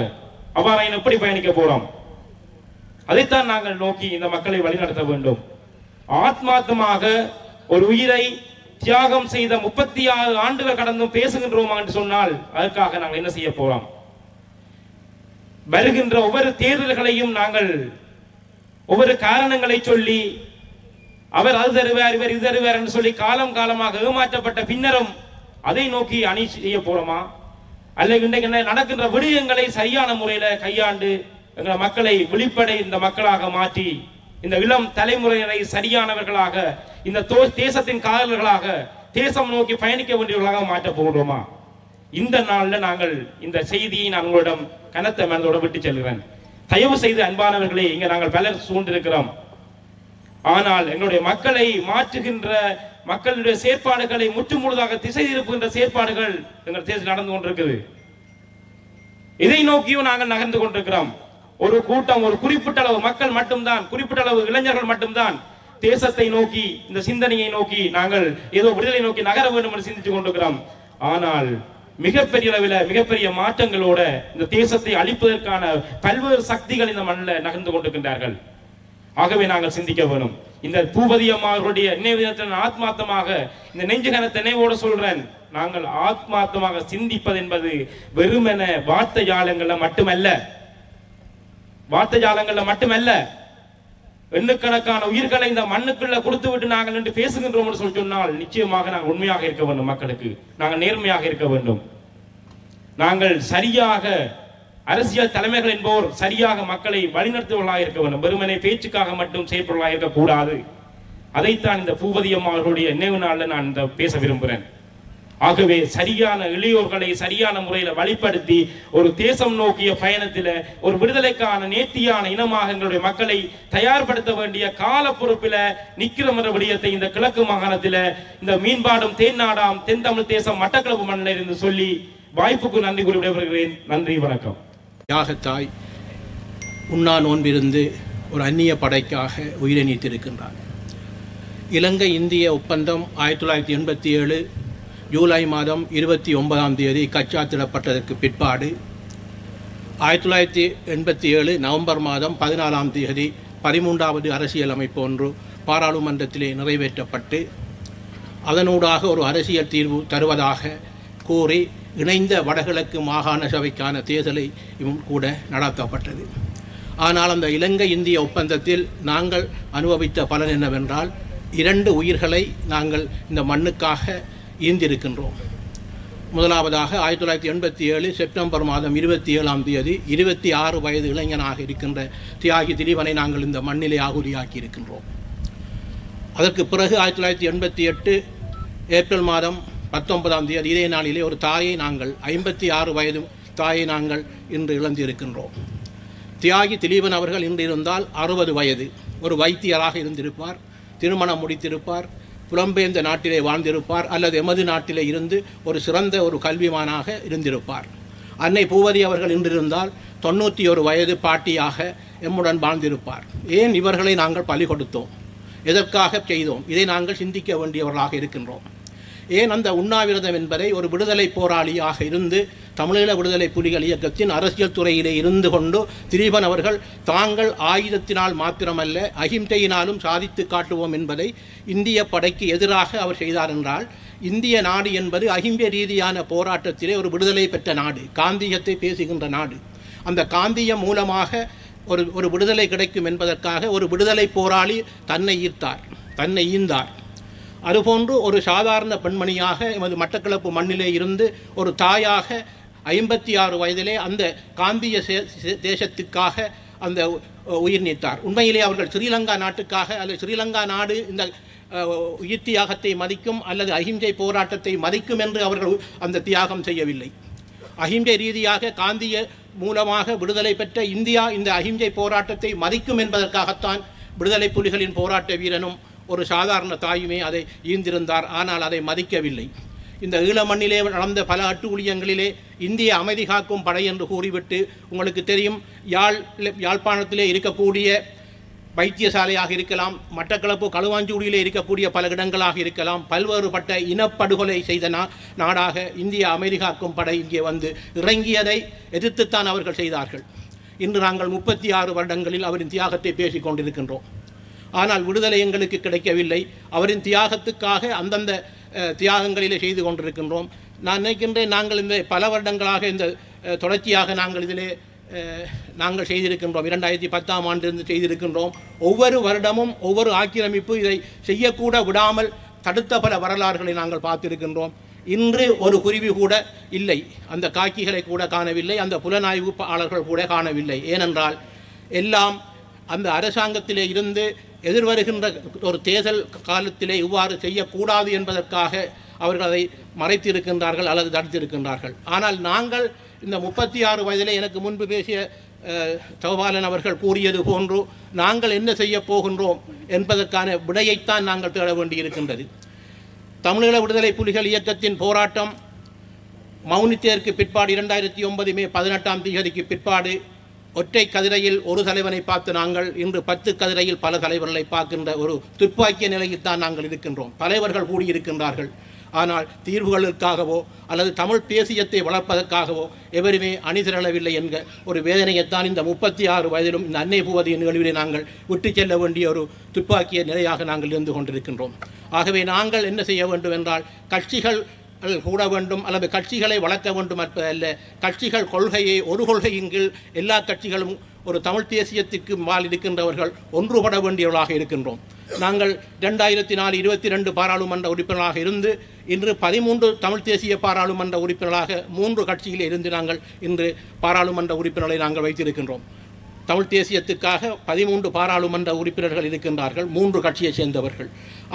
அவ்வாறு எப்படி பயணிக்க போறோம்? அதைத்தான் நாங்கள் நோக்கி இந்த மக்களை வழிநடத்த வேண்டும். ஆத்மார்த்தமாக ஒரு உயிரை தியாகம் செய்த 36 ஆண்டுகள் கடந்தும் பேசுகின்றோமா என்று சொன்னால் அதற்காக நாங்கள் என்ன செய்ய போறோம்? வருகின்ற ஒவ்வொரு தேர்தல்களையும் நாங்கள் ஒவ்வொரு காரணங்களை சொல்லி அவர் அது தருவார், இவர் இது தருவார் என்று சொல்லி காலம் காலமாக ஏமாற்றப்பட்ட பின்னரும் அதை நோக்கி அணி செய்ய போறோமா? அல்லது இன்றைக்கு நடக்கின்ற விடயங்களை சரியான முறையில கையாண்டு எங்கள் மக்களை விழிப்படை இந்த மக்களாக மாற்றி இந்த இளம் தலைமுறையினரை சரியானவர்களாக, இந்த தேசத்தின் காதலர்களாக, தேசம் நோக்கி பயணிக்க வேண்டியவர்களாக மாற்ற போகிறோமா? இந்த நாளில் நாங்கள் இந்த செய்தியை நான் உங்களிடம் கனத்த மனதோடு விட்டு செல்கிறேன். தயவு செய்து அன்பானவர்களே, இங்க நாங்கள் பலர் சூழ்ந்திருக்கிறோம். ஆனால் எங்களுடைய மக்களை மாற்றுகின்ற, மக்களுடைய செயற்பாடுகளை முற்று முழுதாக திசை திருப்புகின்ற செயற்பாடுகள் எங்கள் தேசத்தில் நடந்து கொண்டிருக்குது. இதை நோக்கியும் நாங்கள் நகர்ந்து கொண்டிருக்கிறோம். ஒரு கூட்டம், ஒரு குறிப்பிட்ட அளவு மக்கள் மட்டும்தான், குறிப்பிட்ட அளவு இளைஞர்கள் மட்டும்தான் தேசத்தை நோக்கி, இந்த சிந்தனையை நோக்கி நாங்கள் ஏதோ விடுதலை நோக்கி நகர வேண்டும் என்று சிந்தித்துக் கொண்டிருக்கிறோம். ஆனால் மிகப்பெரிய அளவில் மிகப்பெரிய மாற்றங்களோட இந்த தேசத்தை அழிப்பதற்கான பல்வேறு சக்திகள் இந்த மண்ணில் நகர்ந்து கொண்டிருக்கின்றார்கள். ஆகவே நாங்கள் சிந்திக்க வேணும். இந்த பூபதி அம்மா அவர்களுடைய நினைவு தினத்தில் நான் ஆத்மார்த்தமாக இந்த நெஞ்சுகன நினைவோடு சொல்றேன். நாங்கள் ஆத்மார்த்தமாக சிந்திப்பது என்பது வெறுமென வார்த்தை ஜாலங்கள்ல மட்டுமல்ல, எண்ணுக்கணக்கான உயிர்களை இந்த மண்ணுக்குள்ள கொடுத்து விட்டு நாங்கள் என்று பேசுகின்றோம் என்று சொன்னால் நிச்சயமாக நாங்கள் உண்மையாக இருக்க வேண்டும். மக்களுக்கு நாங்கள் நேர்மையாக இருக்க வேண்டும். நாங்கள் சரியாக அரசியல் தலைமைகள் என்போர் சரியாக மக்களை வழிநடத்துவர்களாக இருக்க வேண்டும். வெறுமனை பேச்சுக்காக மட்டும் செயற்பொருளாக இருக்கக்கூடாது. அதைத்தான் இந்த பூபதி அம்மா அவர்களுடைய நினைவு நாளில் நான் பேச விரும்புகிறேன். ஆகவே சரியான இளையோர்களை சரியான முறையில் வழிப்படுத்தி ஒரு தேசம் நோக்கிய பயணத்தில் ஒரு விடுதலைக்கான நேர்த்தியான இனமாக எங்களுடைய மக்களை தயார்படுத்த வேண்டிய கால பொறுப்பில் நிற்கிற விடயத்தை இந்த கிழக்கு மாகாணத்தில் இந்த மீன்பாடும் தேன்னாடாம் தென் தமிழ் தேசம் மட்டக்களப்பு மண்ணில் இருந்து சொல்லி வாய்ப்புக்கு நன்றி கூறி விடைபெறுகிறேன். நன்றி, வணக்கம். தியாகத்தாய் உண்ணா நோன்பிருந்து ஒரு அந்நிய படைக்காக உயிரை நீத்திருக்கின்றார். இலங்கை இந்திய ஒப்பந்தம் 1987 ஜூலை மாதம் 29ஆம் தேதி கச்சாத்திடப்பட்டதற்கு பிற்பாடு 1987 நவம்பர் மாதம் 14ஆம் தேதி 13வது அரசியல் அமைப்பு ஒன்று பாராளுமன்றத்திலே நிறைவேற்றப்பட்டு அதனூடாக ஒரு அரசியல் தீர்வு தருவதாக கூறி இணைந்த வடகிழக்கு மாகாண சபைக்கான தேர்தலை கூட நடத்தப்பட்டது. ஆனால் அந்த இலங்கை இந்திய ஒப்பந்தத்தில் நாங்கள் அனுபவித்த பலன் என்னவென்றால் 2 உயிர்களை நாங்கள் இந்த மண்ணுக்காக ஈந்திருக்கின்றோம். முதலாவதாக 1987 செப்டம்பர் மாதம் 27ஆம் தேதி 26 வயது இளைஞனாக இருக்கின்ற தியாகி திலீபனை நாங்கள் இந்த மண்ணிலே ஆகுதியாக்கி இருக்கின்றோம். அதற்கு பிறகு 1988 ஏப்ரல் மாதம் 19ஆம் தேதி இதே நாளிலே ஒரு தாயை நாங்கள் 56 வயது தாயை நாங்கள் இன்று இழந்திருக்கின்றோம். தியாகி திலீபன் அவர்கள் இன்று இருந்தால் 60 வயது, ஒரு வைத்தியராக இருந்திருப்பார், திருமணம் முடித்திருப்பார், புலம்பெயர்ந்த நாட்டிலே வாழ்ந்திருப்பார், அல்லது எமது நாட்டிலே இருந்து ஒரு சிறந்த ஒரு கல்விமானாக இருந்திருப்பார். அன்னை பூவதி அவர்கள் இன்றிருந்தால் 91 வயது பாட்டியாக எம்முடன் வாழ்ந்திருப்பார். ஏன் இவர்களை நாங்கள் பலி கொடுத்தோம்? எதற்காக செய்தோம்? இதை நாங்கள் சிந்திக்க வேண்டியவர்களாக இருக்கின்றோம். ஏன் அந்த உண்ணாவிரதம் என்பதை ஒரு விடுதலை போராளியாக இருந்து தமிழீழ விடுதலை புலிகள் இயக்கத்தின் அரசியல் துறையிலே இருந்து கொண்டு திலீபன் அவர்கள் தாங்கள் ஆயுதத்தினால் மாத்திரமல்ல அகிம்சையினாலும் சாதித்து காட்டுவோம் என்பதை இந்திய படைக்கு எதிராக அவர் செய்தார் என்றால், இந்திய நாடு என்பது அகிம்சை ரீதியான போராட்டத்திலே ஒரு விடுதலை பெற்ற நாடு, காந்தியத்தை பேசுகின்ற நாடு. அந்த காந்தியம் மூலமாக ஒரு விடுதலை கிடைக்கும் என்பதற்காக ஒரு விடுதலை போராளி தன்னை ஈந்தார். அதுபோன்று ஒரு சாதாரண பெண்மணியாக எமது மட்டக்களப்பு மண்ணிலே இருந்து ஒரு தாயாக 56 வயதிலே அந்த காந்திய தேசத்துக்காக அந்த உயிர் நீத்தார். உண்மையிலே அவர்கள் ஸ்ரீலங்கா நாட்டுக்காக அல்லது ஸ்ரீலங்கா நாடு இந்த உயிர் தியாகத்தை மதிக்கும் அல்லது அகிம்சை போராட்டத்தை மதிக்கும் என்று அவர்கள் அந்த தியாகம் செய்யவில்லை. அகிம்சை ரீதியாக காந்திய மூலமாக விடுதலை பெற்ற இந்தியா இந்த அகிம்சை போராட்டத்தை மதிக்கும் என்பதற்காகத்தான் விடுதலை புலிகளின் போராட்ட வீரனும் ஒரு சாதாரண தாயுமே அதை ஈந்திருந்தார். ஆனால் அதை மதிக்கவில்லை. இந்த ஈழ மண்ணிலே நடந்த பல அட்டூழியங்களிலே இந்திய அமைதி காக்கும் படை என்று கூறிவிட்டு, உங்களுக்கு தெரியும், யாழ்ப்பாணத்திலே இருக்கக்கூடிய வைத்தியசாலையாக இருக்கலாம், மட்டக்களப்பு களுவாஞ்சூடியிலே இருக்கக்கூடிய பல இடங்களாக இருக்கலாம், பல்வேறுபட்ட இனப்படுகொலை செய்த நாடாக இந்திய அமைதி காக்கும் படை இங்கே வந்து இறங்கியதை எதிர்த்துத்தான் அவர்கள் செய்தார்கள். இன்று நாங்கள் 36 வருடங்களில் அவரின் தியாகத்தை பேசிக் கொண்டிருக்கின்றோம். ஆனால் விடுதலை எங்களுக்கு கிடைக்கவில்லை. அவரின் தியாகத்துக்காக அந்தந்த தியாகங்களிலே செய்து கொண்டிருக்கின்றோம். நான் நினைக்கின்றேன், நாங்கள் இந்த பல வருடங்களாக இந்த தொடர்ச்சியாக நாங்கள் இதிலே நாங்கள் செய்திருக்கின்றோம். 2010ஆம் ஆண்டிலிருந்து செய்திருக்கின்றோம். ஒவ்வொரு வருடமும் ஒவ்வொரு ஆக்கிரமிப்பு இதை செய்யக்கூட விடாமல் தடுத்த பல வரலாறுகளை நாங்கள் பார்த்திருக்கின்றோம். இன்று ஒரு குருவி கூட இல்லை, அந்த காக்கிகளை கூட காணவில்லை, அந்த புலனாய்வாளர்கள் கூட காணவில்லை. ஏனென்றால் எல்லாம் அந்த அரசாங்கத்திலே இருந்து எதிர்வருகின்ற ஒரு தேர்தல் காலத்திலே இவ்வாறு செய்யக்கூடாது என்பதற்காக அவர்கள் அதை மறைத்திருக்கின்றார்கள் அல்லது தடுத்திருக்கின்றார்கள். ஆனால் நாங்கள் இந்த 36 வயதிலே எனக்கு முன்பு பேசிய தவபாலன் அவர்கள் கூறியது போன்று நாங்கள் என்ன செய்ய போகின்றோம் என்பதற்கான விடையைத்தான் நாங்கள் தேட வேண்டியிருக்கின்றது. தமிழீழ விடுதலை புலிகள் இயக்கத்தின் போராட்டம் மௌனித்தேருக்கு பிற்பாடு 2009 மே 18ஆம் தேதிக்கு பிற்பாடு ஒற்றை கதிரையில் ஒரு தலைவனை பார்த்து நாங்கள் இன்று 10 கதிரையில் பல தலைவர்களை பார்க்கின்ற ஒரு துப்பாக்கிய நிலையில் தான் நாங்கள் இருக்கின்றோம். தலைவர்கள் கூடியிருக்கின்றார்கள். ஆனால் தீர்வுகளுக்காகவோ அல்லது தமிழ் தேசியத்தை வளர்ப்பதற்காகவோ எவருமே அணிதிரளவில்லை என்க ஒரு வேதனையைத்தான் இந்த 36 வயதிலும் இந்த அன்னை பூவதியின் நிகழ்விலே நாங்கள் விட்டு செல்ல வேண்டிய ஒரு துப்பாக்கிய நிலையாக நாங்கள் இருந்து கொண்டிருக்கின்றோம். ஆகவே நாங்கள் என்ன செய்ய வேண்டும் என்றால் கட்சிகள் கூட வேண்டும் அல்லது கட்சிகளை வளர்க்க வேண்டும் என்பதல்ல, கட்சிகள் கொள்கையை ஒரு கொள்கையின் கீழ் எல்லா கட்சிகளும் ஒரு தமிழ் தேசியத்திற்கு மேல் இருக்கின்றவர்கள் ஒன்றுபட வேண்டியவர்களாக இருக்கின்றோம். நாங்கள் 2004 22 பாராளுமன்ற உறுப்பினராக இருந்து இன்று 13 தமிழ் தேசிய பாராளுமன்ற உறுப்பினராக 3 கட்சியில் இருந்து நாங்கள் இன்று பாராளுமன்ற உறுப்பினர்களை நாங்கள் வைத்திருக்கின்றோம். தமிழ் தேசியத்துக்காக 13 பாராளுமன்ற உறுப்பினர்கள் இருக்கின்றார்கள், 3 கட்சியைச் சேர்ந்தவர்கள்.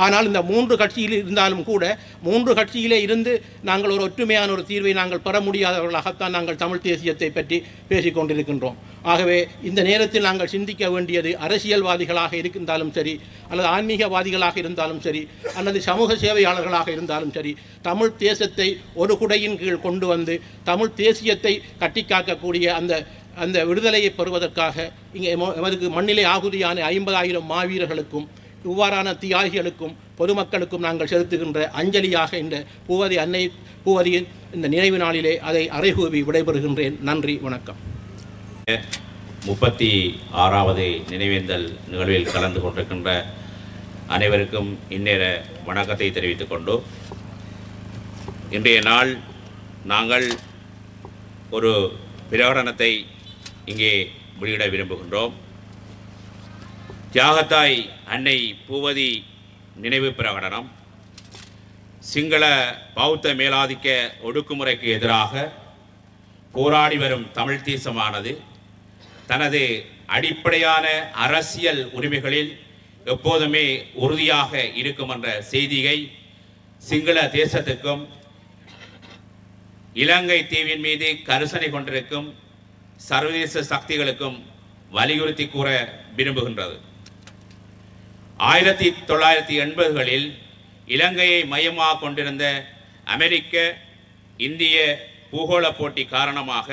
ஆனால் இந்த 3 கட்சியில் இருந்தாலும் கூட 3 கட்சியிலே இருந்து நாங்கள் ஒரு ஒற்றுமையான ஒரு தீர்வை நாங்கள் பெற முடியாதவர்களாகத்தான் நாங்கள் தமிழ் தேசியத்தை பற்றி பேசிக் கொண்டிருக்கின்றோம். ஆகவே இந்த நேரத்தில் நாங்கள் சிந்திக்க வேண்டியது அரசியல்வாதிகளாக இருந்தாலும் சரி, அல்லது ஆன்மீகவாதிகளாக இருந்தாலும் சரி, அல்லது சமூக சேவையாளர்களாக இருந்தாலும் சரி, தமிழ் தேசத்தை ஒரு குடையின் கீழ் கொண்டு வந்து தமிழ் தேசியத்தை கட்டிக்காக்கக்கூடிய அந்த விடுதலையை பெறுவதற்காக இங்கே எமது மண்ணிலே ஆகுதியான 50,000 மாவீரர்களுக்கும் இவ்வாறான தியாகிகளுக்கும் பொதுமக்களுக்கும் நாங்கள் செலுத்துகின்ற அஞ்சலியாக இந்த பூவதியின் இந்த நினைவு நாளிலே அதை அறைகூவி விடைபெறுகின்றேன். நன்றி, வணக்கம். 36வது நினைவேந்தல் நிகழ்வில் கலந்து கொண்டிருக்கின்ற அனைவருக்கும் இந்நேர வணக்கத்தை தெரிவித்துக் கொண்டு இன்றைய நாள் நாங்கள் ஒரு பிரகடனத்தை இங்கே வெளியிட விரும்புகின்றோம். தியாகத்தாய் அன்னை பூவதி நினைவு பிரகடனம் சிங்கள பௌத்த மேலாதிக்க ஒடுக்குமுறைக்கு எதிராக போராடி வரும் தமிழ் தேசமானது தனது அடிப்படையான அரசியல் உரிமைகளில் எப்போதுமே உறுதியாக இருக்கும் என்ற செய்தியை சிங்கள தேசத்துக்கும் இலங்கை தீவின் மீது கரிசனை கொண்டிருக்கும் சர்வதேச சக்திகளுக்கும் வலியுறுத்தி கூற விரும்புகின்றது. 1980களில் இலங்கையை மையமாக கொண்டிருந்த அமெரிக்க இந்திய பூகோள போட்டி காரணமாக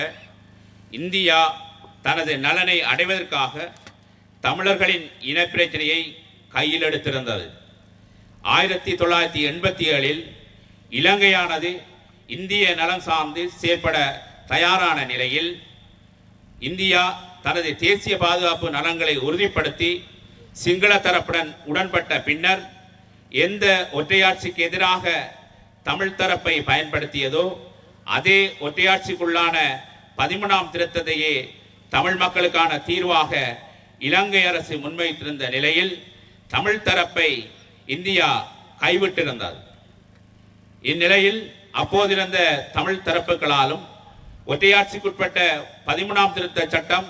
இந்தியா தனது நலனை அடைவதற்காக தமிழர்களின் இனப்பிரச்சனையை கையில் எடுத்திருந்தது. 1987ல் இலங்கையானது இந்திய நலன் சார்ந்து செயற்பட தயாரான நிலையில் இந்தியா தனது தேசிய பாதுகாப்பு நலன்களை உறுதிப்படுத்தி சிங்கள தரப்புடன் உடன்பட்ட பின்னர் எந்த ஒற்றையாட்சிக்கு எதிராக தமிழ் தரப்பை பயன்படுத்தியதோ அதே ஒற்றையாட்சிக்குள்ளான 13ஆம் திருத்தத்தையே தமிழ் மக்களுக்கான தீர்வாக இலங்கை அரசு முன்வைத்திருந்த நிலையில் தமிழ் தரப்பை இந்தியா கைவிட்டிருந்தது. இந்நிலையில் அப்போதிருந்த தமிழ் தரப்புகளாலும் ஒற்றையாட்சிக்குட்பட்ட 13ஆம் திருத்த சட்டம்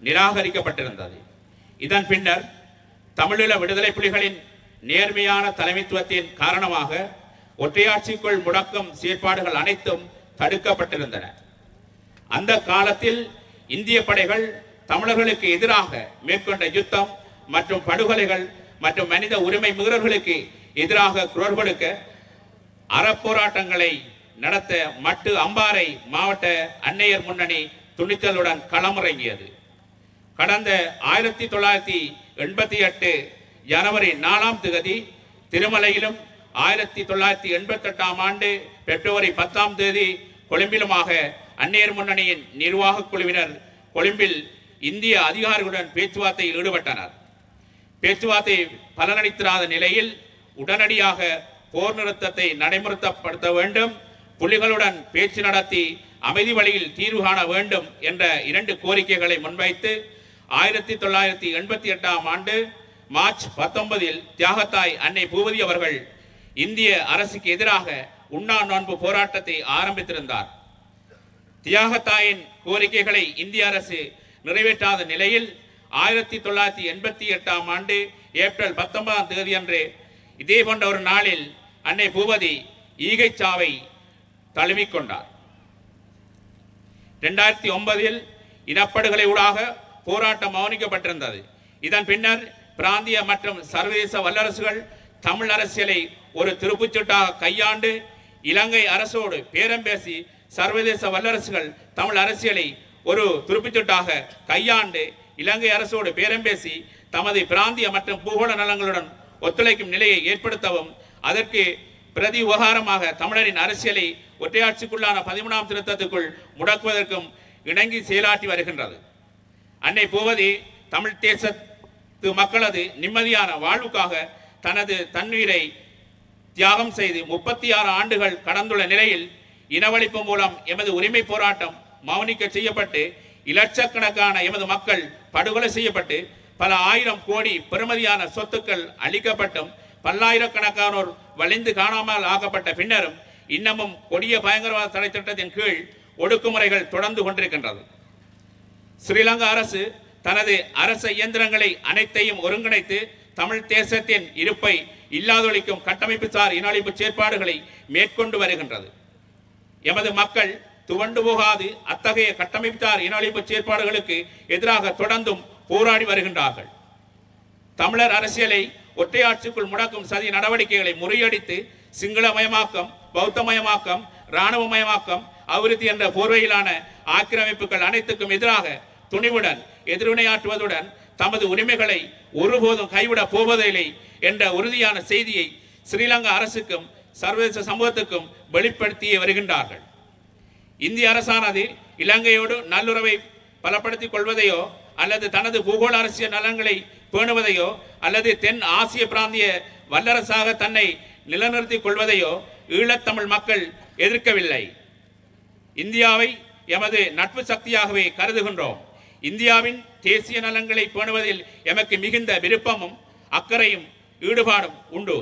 நிராகரிக்கப்பட்டிருந்தது. இதன் பின்னர் தமிழீழ விடுதலை புலிகளின் நேர்மையான தலைமைத்துவத்தின் காரணமாக ஒற்றையாட்சிக்குள் முடக்கும் செயற்பாடுகள் அனைத்தும் தடுக்கப்பட்டிருந்தன. அந்த காலத்தில் இந்திய படைகள் தமிழர்களுக்கு எதிராக மேற்கொண்ட யுத்தம் மற்றும் படுகொலைகள் மற்றும் மனித உரிமை மீறல்களுக்கு எதிராக குரல் கொடுக்க அறப்போராட்டங்களை நடத்த மட்டு அம்பாறை மாவட்ட அன்னையர் முன்னணி துணிச்சலுடன் களமிறங்கியது. கடந்த 1988 ஜனவரி 4ஆம் தேதி திருமலையிலும் 1988ஆம் ஆண்டு பிப்ரவரி 10ஆம் தேதி கொழும்பிலுமாக அன்னையர் முன்னணியின் நிர்வாக குழுவினர் கொழும்பில் இந்திய அதிகாரிகளுடன் பேச்சுவார்த்தையில் ஈடுபட்டனர். பேச்சுவார்த்தை பலனளித்திராத நிலையில் உடனடியாக போர் நிறுத்தத்தை நடைமுறைப்படுத்த வேண்டும், புலிகளுடன் பேச்சு நடத்தி அமைதி வழியில் தீர்வு காண வேண்டும் என்ற 2 கோரிக்கைகளை முன்வைத்து 1988ஆம் ஆண்டு மார்ச் 19இல் தியாகத்தாய் அன்னை பூவதி அவர்கள் இந்திய அரசுக்கு எதிராக உண்ணா நோன்பு போராட்டத்தை ஆரம்பித்திருந்தார். தியாகத்தாயின் கோரிக்கைகளை இந்திய அரசு நிறைவேற்றாத நிலையில் 1988ஆம் ஆண்டு ஏப்ரல் 19ஆம் தேதி அன்று இதே போன்ற ஒரு நாளில் அன்னை பூவதி ஈகைச்சாவை தழுவிக்கொண்டார். 2009இல் இனப்படுகொலை ஊடாக போராட்டம் மௌனிக்கப்பட்டிருந்தது. இதன் பின்னர் பிராந்திய மற்றும் சர்வதேச வல்லரசுகள் தமிழ் அரசியலை ஒரு திருப்புச்சீட்டாக கையாண்டு இலங்கை அரசோடு பேரம் பேசி சர்வதேச வல்லரசுகள் தமிழ் அரசியலை ஒரு துருப்புச்சீட்டாக கையாண்டு இலங்கை அரசோடு பேரம் பேசி தமது பிராந்திய மற்றும் பூகோள நலங்களுடன் ஒத்துழைக்கும் நிலையை ஏற்படுத்தவும் அதற்கு பிரதி உபகாரமாக தமிழரின் அரசியலை ஒற்றையாட்சிக்குள்ளான 13ஆம் திருத்தத்துக்குள் முடக்குவதற்கும் இணங்கி செயலாற்றி வருகின்றது. அன்னை பூவதி தமிழ் தேசத்து மக்களது நிம்மதியான வாழ்வுக்காக தனது தன்னுயிரை தியாகம் செய்து 36 ஆண்டுகள் கடந்துள்ள நிலையில் இனவழிப்பு மூலம் எமது உரிமை போராட்டம் மௌனிக்க செய்யப்பட்டு இலட்சக்கணக்கான எமது மக்கள் படுகொலை செய்யப்பட்டு பல ஆயிரம் கோடி பெறுமதியான சொத்துக்கள் அளிக்கப்பட்டும் பல்லாயிரக்கணக்கானோர் வலிந்து காணாமல் ஆக்கப்பட்ட பின்னரும் இன்னமும் கொடிய பயங்கரவாத தடை திட்டத்தின் கீழ் ஒடுக்குமுறைகள் தொடர்ந்து கொண்டிருக்கின்றது. ஸ்ரீலங்கா அரசு தனது அரச இயந்திரங்களை அனைத்தையும் ஒருங்கிணைத்து தமிழ் தேசத்தின் இருப்பை இல்லாதொழிக்கும் கட்டமைப்புசார் இனஅழிப்பு செயற்பாடுகளை மேற்கொண்டு வருகின்றது. எமது மக்கள் துவண்டு போகாது அத்தகைய கட்டமைப்புசார் இனஅழிப்பு செயற்பாடுகளுக்கு எதிராக தொடர்ந்தும் போராடி வருகின்றார்கள். தமிழர் அரசியலை ஒற்றையாட்சிக்குள் முடக்கும் சதி நடவடிக்கைகளை முறியடித்து சிங்களமயமாக்கம், பௌத்தமயமாக்கம், இராணுவமயமாக்கம், அபிவிருத்தி என்ற போர்வையிலான ஆக்கிரமிப்புகள் அனைத்துக்கும் எதிராக துணிவுடன் எதிர்வினையாற்றுவதுடன் தமது உரிமைகளை ஒருபோதும் கைவிடப் போவதில்லை என்ற உறுதியான செய்தியை ஸ்ரீலங்கா அரசுக்கும் சர்வதேச சமூகத்துக்கும் வெளிப்படுத்தி வருகின்றார்கள். இந்திய அரசானது இலங்கையோடு நல்லுறவை பலப்படுத்திக் கொள்வதையோ அல்லது தனது பூகோள அரசியல் நலன்களை பேணுவதையோ அல்லது தென் ஆசிய பிராந்திய வல்லரசாக தன்னை நிலைநிறுத்திக் கொள்வதையோ ஈழத்தமிழ் மக்கள் எதிர்க்கவில்லை. இந்தியாவை எமது நட்பு சக்தியாகவே கருதுகின்றோம். இந்தியாவின் தேசிய நலன்களை பேணுவதில் எமக்கு மிகுந்த விருப்பமும் அக்கறையும் ஈடுபாடும் உண்டு.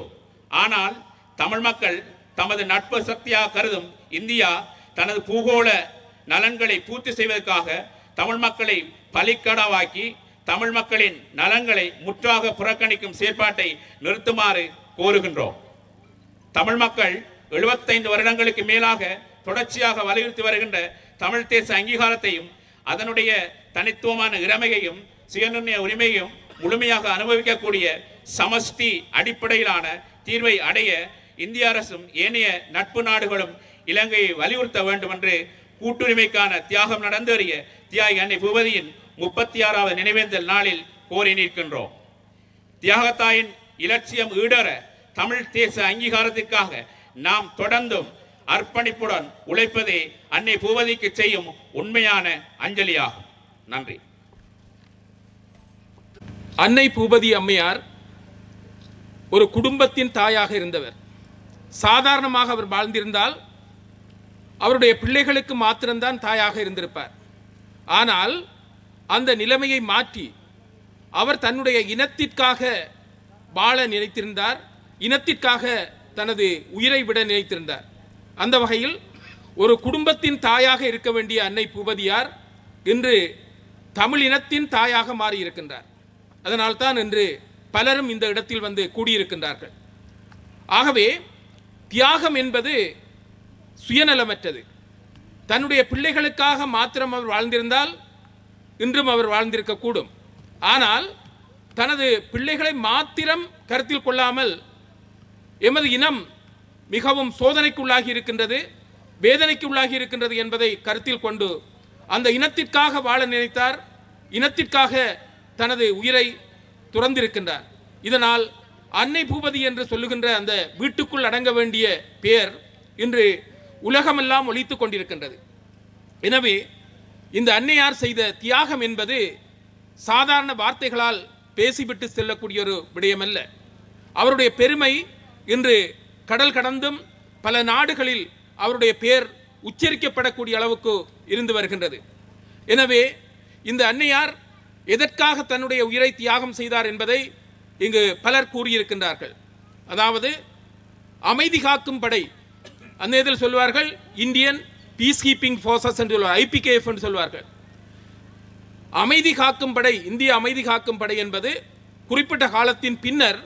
ஆனால் தமிழ் மக்கள் தமது நட்பு சக்தியாக கருதும் இந்தியா தனது பூகோள நலன்களை பூர்த்தி செய்வதற்காக தமிழ் மக்களை பலிக்கடாவாக்கி தமிழ் மக்களின் நலன்களை முற்றாக புறக்கணிக்கும் செயற்பாட்டை நிறுத்துமாறு கோருகின்றோம். தமிழ் மக்கள் 75 வருடங்களுக்கு மேலாக தொடர்ச்சியாக வலியுறுத்தி வருகின்ற தமிழ் தேச அங்கீகாரத்தையும் அதனுடைய தனித்துவமான இறமையையும் சுயநிர்ணய உரிமையையும் முழுமையாக அனுபவிக்கக்கூடிய சமஷ்டி அடிப்படையிலான தீர்வை அடைய இந்திய அரசும் ஏனைய நட்பு நாடுகளும் இலங்கையை வலியுறுத்த வேண்டும் என்று கூட்டுரிமைக்கான தியாகம் நடந்தேறிய தியாகி அன்னை பூவதியின் 36வது நினைவேந்தல் நாளில் கோரி நிற்கின்றோம். தியாகத்தாயின் இலட்சியம் ஈடற தமிழ் தேச அங்கீகாரத்திற்காக நாம் தொடர்ந்தும் அர்ப்பணிப்புடன் உழைப்பதே அன்னை பூவதிக்கு செய்யும் உண்மையான அஞ்சலியாகும். நன்றி. அன்னை பூபதி அம்மையார் ஒரு குடும்பத்தின் தாயாக இருந்தவர். சாதாரணமாக அவர் வாழ்ந்திருந்தால் அவருடைய பிள்ளைகளுக்கு மாத்திரம்தான் தாயாக இருந்திருப்பார். ஆனால் அந்த நிலைமையை மாற்றி அவர் தன்னுடைய இனத்திற்காக வாழ நினைத்திருந்தார், இனத்திற்காக தனது உயிரை விட நினைத்திருந்தார். அந்த வகையில் ஒரு குடும்பத்தின் தாயாக இருக்க வேண்டிய அன்னை பூபதியார் இன்று தமிழ் இனத்தின் தாயாக மாறியிருக்கின்றார். அதனால்தான் இன்று பலரும் இந்த இடத்தில் வந்து கூடியிருக்கின்றார்கள். ஆகவே தியாகம் என்பது சுயநலமற்றது. தன்னுடைய பிள்ளைகளுக்காக மாத்திரம் அவர் வாழ்ந்திருந்தால் இன்றும் அவர் வாழ்ந்திருக்கக்கூடும். ஆனால் தனது பிள்ளைகளை மாத்திரம் கருத்தில் கொள்ளாமல் எமது இனம் மிகவும் சோதனைக்குள்ளாகி இருக்கின்றது, வேதனைக்கு உள்ளாகி இருக்கின்றது என்பதை கருத்தில் கொண்டு அந்த இனத்திற்காக வாழ நினைத்தார், இனத்திற்காக தனது உயிரை துறந்திருக்கின்றார். இதனால் அன்னை பூபதி என்று சொல்லுகின்ற அந்த வீட்டுக்குள் அடங்க வேண்டிய பெயர் இன்று உலகமெல்லாம் ஒலித்து கொண்டிருக்கின்றது. எனவே இந்த அன்னையார் செய்த தியாகம் என்பது சாதாரண வார்த்தைகளால் பேசிவிட்டு செல்லக்கூடிய ஒரு விடயமல்ல. அவருடைய பெருமை இன்று கடல் கடந்தும் பல நாடுகளில் அவருடைய பெயர் உச்சரிக்கப்படக்கூடிய அளவுக்கு இருந்து வருகின்றது. எனவே இந்த அன்னையார் எதற்காக தன்னுடைய உயிரை தியாகம் செய்தார் என்பதை இங்கு பலர் கூறியிருக்கின்றார்கள். அதாவது அமைதி காக்கும் படை, அந்த இதில் சொல்வார்கள் இந்தியன் பீஸ் கீப்பிங் ஃபோர்ஸஸ் என்று சொல்வார், IPKF என்று சொல்வார்கள். அமைதி காக்கும் படை, இந்திய அமைதி காக்கும் படை என்பது குறிப்பிட்ட காலத்தின் பின்னர்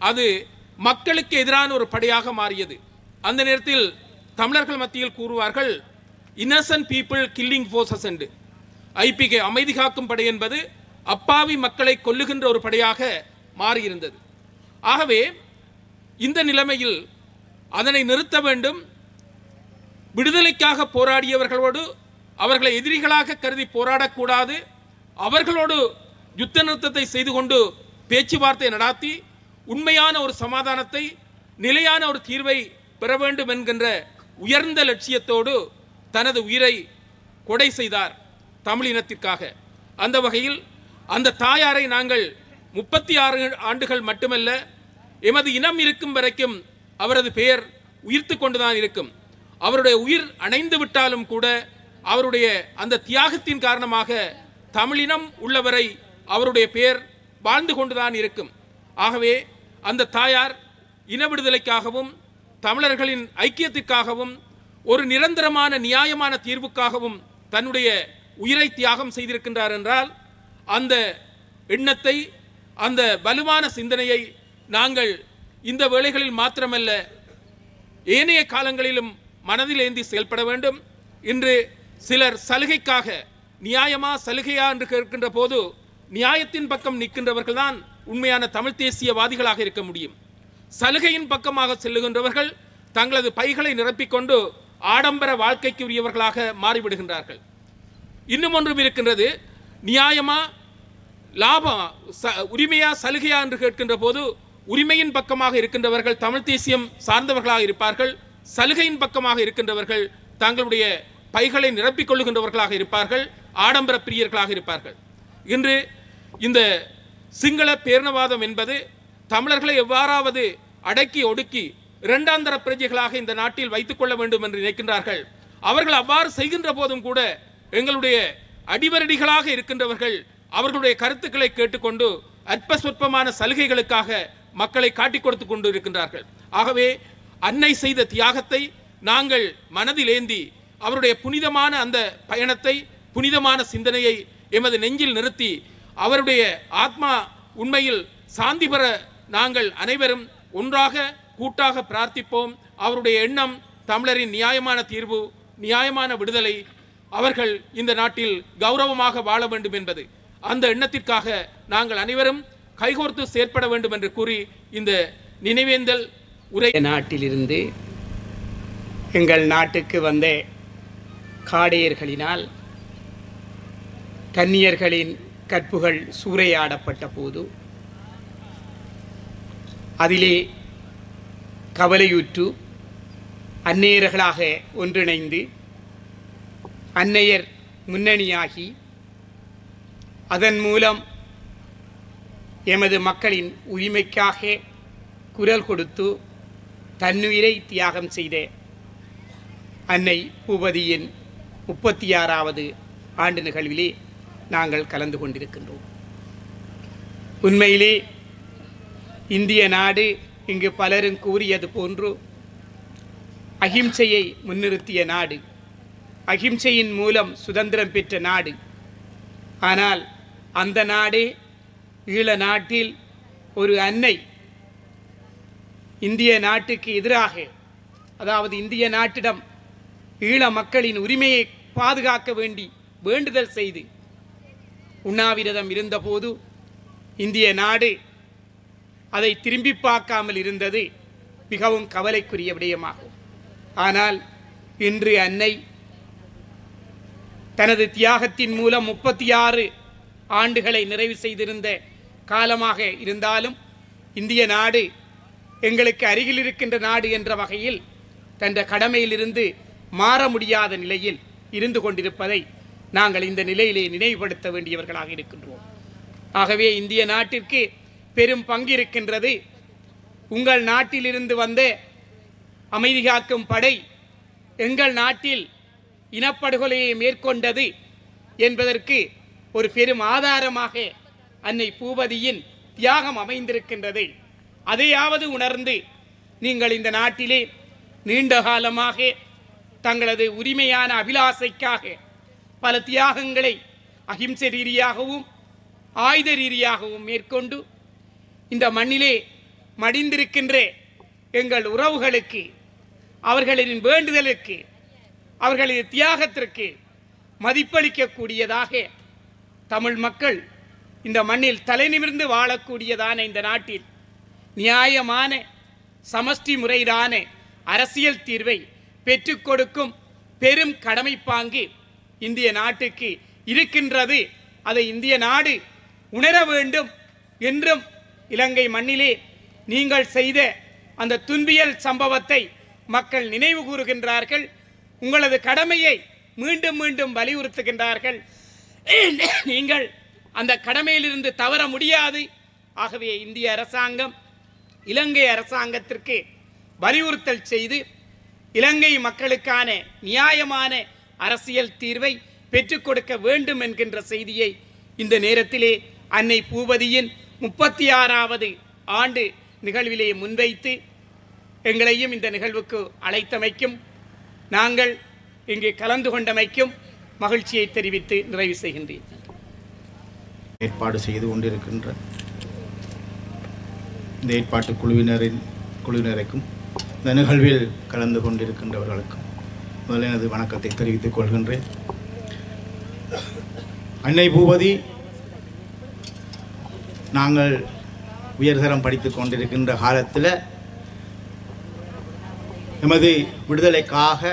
அது மக்களுக்கு எதிரான ஒரு படையாக மாறியது. அந்த நேரத்தில் தமிழர்கள் மத்தியில் கூறுவார்கள் இன்னசென்ட் பீப்புள் கில்லிங் ஃபோர்ஸஸ் என்று. IPK அமைதி காக்கும் படை என்பது அப்பாவி மக்களை கொல்லுகின்ற ஒரு படையாக மாறியிருந்தது. ஆகவே இந்த நிலைமையில் அதனை நிறுத்த வேண்டும். விடுதலைக்காக போராடியவர்களோடு அவர்களை எதிரிகளாக கருதி போராடக்கூடாது. அவர்களோடு யுத்த நிறுத்தத்தை செய்து கொண்டு பேச்சுவார்த்தை நடாத்தி உண்மையான ஒரு சமாதானத்தை, நிலையான ஒரு தீர்வை பெற வேண்டும் என்கின்ற உயர்ந்த லட்சியத்தோடு தனது உயிரை கொடை செய்தார் தமிழினத்திற்காக. அந்த வகையில் அந்த தாயாரை நாங்கள் 36 ஆண்டுகள் மட்டுமல்ல, எமது இனம் இருக்கும் வரைக்கும் அவரது பெயர் உயிர்த்து கொண்டுதான் இருக்கும். அவருடைய உயிர் அணைந்து விட்டாலும் கூட அவருடைய அந்த தியாகத்தின் காரணமாக தமிழினம் உள்ளவரை அவருடைய பெயர் வாழ்ந்து கொண்டுதான் இருக்கும். ஆகவே அந்த தாயார் இன விடுதலைக்காகவும் தமிழர்களின் ஐக்கியத்திற்காகவும் ஒரு நிரந்தரமான நியாயமான தீர்வுக்காகவும் தன்னுடைய உயிரை தியாகம் செய்திருக்கின்றார் என்றால் அந்த எண்ணத்தை, அந்த வலுவான சிந்தனையை நாங்கள் இந்த வேளைகளில் மாத்திரமல்ல ஏனைய காலங்களிலும் மனதில் ஏந்தி செயல்பட வேண்டும். இன்று சிலர் சலுகைக்காக நியாயமா சலுகையா என்று கேட்கின்ற போது நியாயத்தின் பக்கம் நிற்கின்றவர்கள் தான் உண்மையான தமிழ் தேசியவாதிகளாக இருக்க முடியும். சலுகையின் பக்கமாக செல்லுகின்றவர்கள் தங்களது பைகளை நிரப்பிக்கொண்டு ஆடம்பர வாழ்க்கைக்கு உரியவர்களாக மாறிவிடுகின்றார்கள். இன்னும் ஒன்றும் இருக்கின்றது, நியாயமா லாபம் உரிமையா சலுகையா என்று கேட்கின்ற போது உரிமையின் பக்கமாக இருக்கின்றவர்கள் தமிழ் தேசியம் சார்ந்தவர்களாக இருப்பார்கள். சலுகையின் பக்கமாக இருக்கின்றவர்கள் தங்களுடைய பைகளை நிரப்பிக் கொள்ளுகின்றவர்களாக இருப்பார்கள், ஆடம்பர பிரியர்களாக இருப்பார்கள். இன்று இந்த சிங்கள பேரினவாதம் என்பது தமிழர்களை எவ்வாறாவது அடக்கி ஒடுக்கி இரண்டாந்தர பிரஜைகளாக இந்த நாட்டில் வைத்துக் கொள்ள வேண்டும் என்று நினைக்கின்றார்கள். அவர்கள் அவ்வாறு செய்கின்ற போதும் கூட எங்களுடைய அடிவரடிகளாக இருக்கின்றவர்கள் அவர்களுடைய கருத்துக்களை கேட்டுக்கொண்டு அற்ப சொற்பமான சலுகைகளுக்காக மக்களை காட்டிக் கொடுத்து கொண்டு இருக்கின்றார்கள். ஆகவே அன்னை செய்த தியாகத்தை நாங்கள் மனதில் ஏந்தி அவருடைய புனிதமான அந்த பயணத்தை, புனிதமான சிந்தனையை எமது நெஞ்சில் நிறுத்தி அவருடைய ஆத்மா உண்மையில் சாந்தி பெற நாங்கள் அனைவரும் ஒன்றாக கூட்டாக பிரார்த்திப்போம். அவருடைய எண்ணம் தமிழரின் நியாயமான தீர்வு, நியாயமான விடுதலை, அவர்கள் இந்த நாட்டில் கௌரவமாக வாழ வேண்டும் என்பது, அந்த எண்ணத்திற்காக நாங்கள் அனைவரும் கைகோர்த்து செயற்பட வேண்டும் என்று கூறி இந்த நினைவேந்தல் உரை. நாட்டிலிருந்து எங்கள் நாட்டுக்கு வந்த காடையர்களினால் கன்னியர்களின் கற்புகள் சூறையாடப்பட்ட போது அதிலே கவலையுற்று அந்நேயர்களாக ஒன்றிணைந்து அன்னையர் முன்னணியாகி அதன் மூலம் எமது மக்களின் உரிமைக்காக குரல் கொடுத்து தன்னுயிரை தியாகம் செய்த அன்னை பூபதியின் 36வது ஆண்டு நிகழ்விலே நாங்கள் கலந்து கொண்டிருக்கின்றோம். உண்மையிலே இந்திய நாடு இங்கு பலரும் கூறியது போன்று அகிம்சையை முன்னிறுத்திய நாடு, அகிம்சையின் மூலம் சுதந்திரம் பெற்ற நாடு. ஆனால் அந்த நாடே ஈழ நாட்டில் ஒரு அன்னை இந்திய நாட்டுக்கு எதிராக, அதாவது இந்திய நாட்டிடம் ஈழ மக்களின் உரிமையை பாதுகாக்க வேண்டி வேண்டுதல் செய்து உண்ணாவிரதம் இருந்தபோது இந்திய நாடு அதை திரும்பி பார்க்காமல் இருந்தது மிகவும் கவலைக்குரிய விடயமாகும். ஆனால் இன்று அன்னை தனது தியாகத்தின் மூலம் 36 ஆண்டுகளை நிறைவு செய்திருந்த காலமாக இருந்தாலும் இந்திய நாடு எங்களுக்கு அருகில் இருக்கின்ற நாடு என்ற வகையில் தன் கடமையிலிருந்து மாற முடியாத நிலையில் இருந்து கொண்டிருப்பதை நாங்கள் இந்த நிலையிலே நினைவுபடுத்த வேண்டியவர்களாக இருக்கின்றோம். ஆகவே இந்திய நாட்டிற்கு பெரும் பங்கு இருக்கின்றது. உங்கள் நாட்டிலிருந்து வந்த அமைதி காக்கும் படை எங்கள் நாட்டில் இனப்படுகொலையை மேற்கொண்டது என்பதற்கு ஒரு பெரும் ஆதாரமாக அன்னை பூபதியின் தியாகம் அமைந்திருக்கின்றது. அதையாவது உணர்ந்து நீங்கள் இந்த நாட்டிலே நீண்ட காலமாக தங்களது உரிமையான அபிலாசைக்காக பல தியாகங்களை அகிம்சை ரீதியாகவும் ஆயுத ரீதியாகவும் மேற்கொண்டு இந்த மண்ணிலே மடிந்திருக்கின்ற எங்கள் உறவுகளுக்கு, அவர்களின் வேண்டுதலுக்கு, அவர்களின் தியாகத்திற்கு மதிப்பளிக்கக்கூடியதாக தமிழ் மக்கள் இந்த மண்ணில் தலைநிமிர்ந்து வாழக்கூடியதான இந்த நாட்டில் நியாயமான சமஷ்டி முறையிலான அரசியல் தீர்வை பெற்றுக் கொடுக்கும் பெரும் கடமை பாங்கு இந்திய நாட்டுக்கு இருக்கின்றது. அதை இந்திய நாடு உணர வேண்டும் என்றும் இலங்கை மண்ணிலே நீங்கள் செய்த அந்த துன்பியல் சம்பவத்தை மக்கள் நினைவு கூறுகின்றார்கள். உங்களது கடமையை மீண்டும் மீண்டும் வலியுறுத்துகின்றார்கள். நீங்கள் அந்த கடமையிலிருந்து தவற முடியாது. ஆகவே இந்திய அரசாங்கம் இலங்கை அரசாங்கத்திற்கு வலியுறுத்தல் செய்து இலங்கை மக்களுக்கான நியாயமான அரசியல் தீர்வை பெற்றுக் கொடுக்க வேண்டும் என்கின்ற செய்தியை இந்த நேரத்திலே அன்னை பூபதியின் 36வது ஆண்டு நிகழ்விலே முன்வைத்து எங்களையும் இந்த நிகழ்வுக்கு அழைத்தமைக்கும் நாங்கள் இங்கு கலந்து கொண்டமைக்கும் மகிழ்ச்சியை தெரிவித்து நிறைவு செய்கின்றேன். ஏற்பாடு செய்து கொண்டிருக்கின்ற இந்த ஏற்பாட்டு குழுவினருக்கும் இந்த நிகழ்வில் கலந்து கொண்டிருக்கின்றவர்களுக்கும் முதலில் எனது வணக்கத்தை தெரிவித்துக் கொள்கின்றேன். அன்னை பூபதி நாங்கள் உயர்தரம் படித்துக் கொண்டிருக்கின்ற காலத்தில் எமது விடுதலைக்காக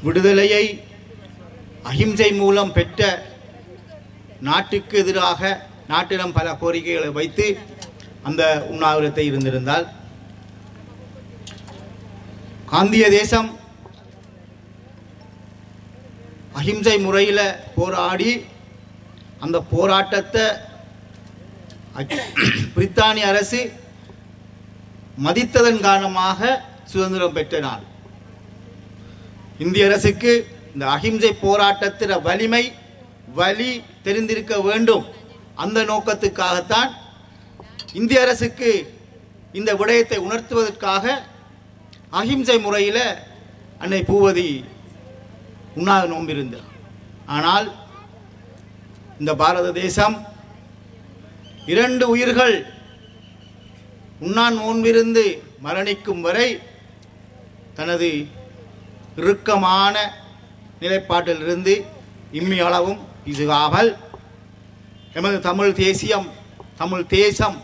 விடுதலையை அஹிம்சை மூலம் பெற்ற நாட்டுக்கு எதிராக நாட்டிடம் பல கோரிக்கைகளை வைத்து அந்த உண்ணாவிரத்தை இருந்திருந்தால் காந்திய தேசம் அஹிம்சை முறையில் போராடி அந்த போராட்டத்தை பிரித்தானிய அரசு மதித்ததன் காரணமாக சுதந்திரம் பெற்ற நாள். இந்திய அரசுக்கு இந்த அஹிம்சை போராட்டத்தின் வலி தெரிந்திருக்க வேண்டும். அந்த நோக்கத்துக்காகத்தான் இந்திய அரசுக்கு இந்த விடயத்தை உணர்த்துவதற்காக அஹிம்சை முறையில் அன்னை பூபதி உண்ணாத நோம்பிருந்தார். ஆனால் இந்த பாரத தேசம் 2 உயிர்கள் உண்ணான் நோன்பிருந்து மரணிக்கும் வரை தனது இறுக்கமான நிலைப்பாட்டிலிருந்து இம்மி அளவும் இசுகாமல் எமது தமிழ் தேசம்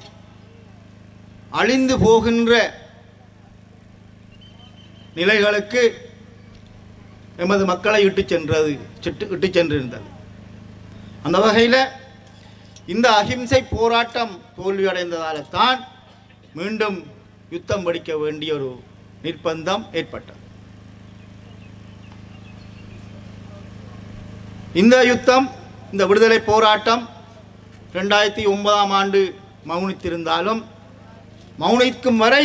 அழிந்து போகின்ற நிலைகளுக்கு எமது மக்களை இட்டு சென்றிருந்தது. அந்த வகையில் இந்த அஹிம்சை போராட்டம் தோல்வியடைந்ததால் தான் மீண்டும் யுத்தம் படிக்க வேண்டிய ஒரு நிர்பந்தம் ஏற்பட்டது. இந்த யுத்தம், இந்த விடுதலை போராட்டம் 2009ஆம் ஆண்டு மௌனித்திருந்தாலும் மௌனிக்கும் வரை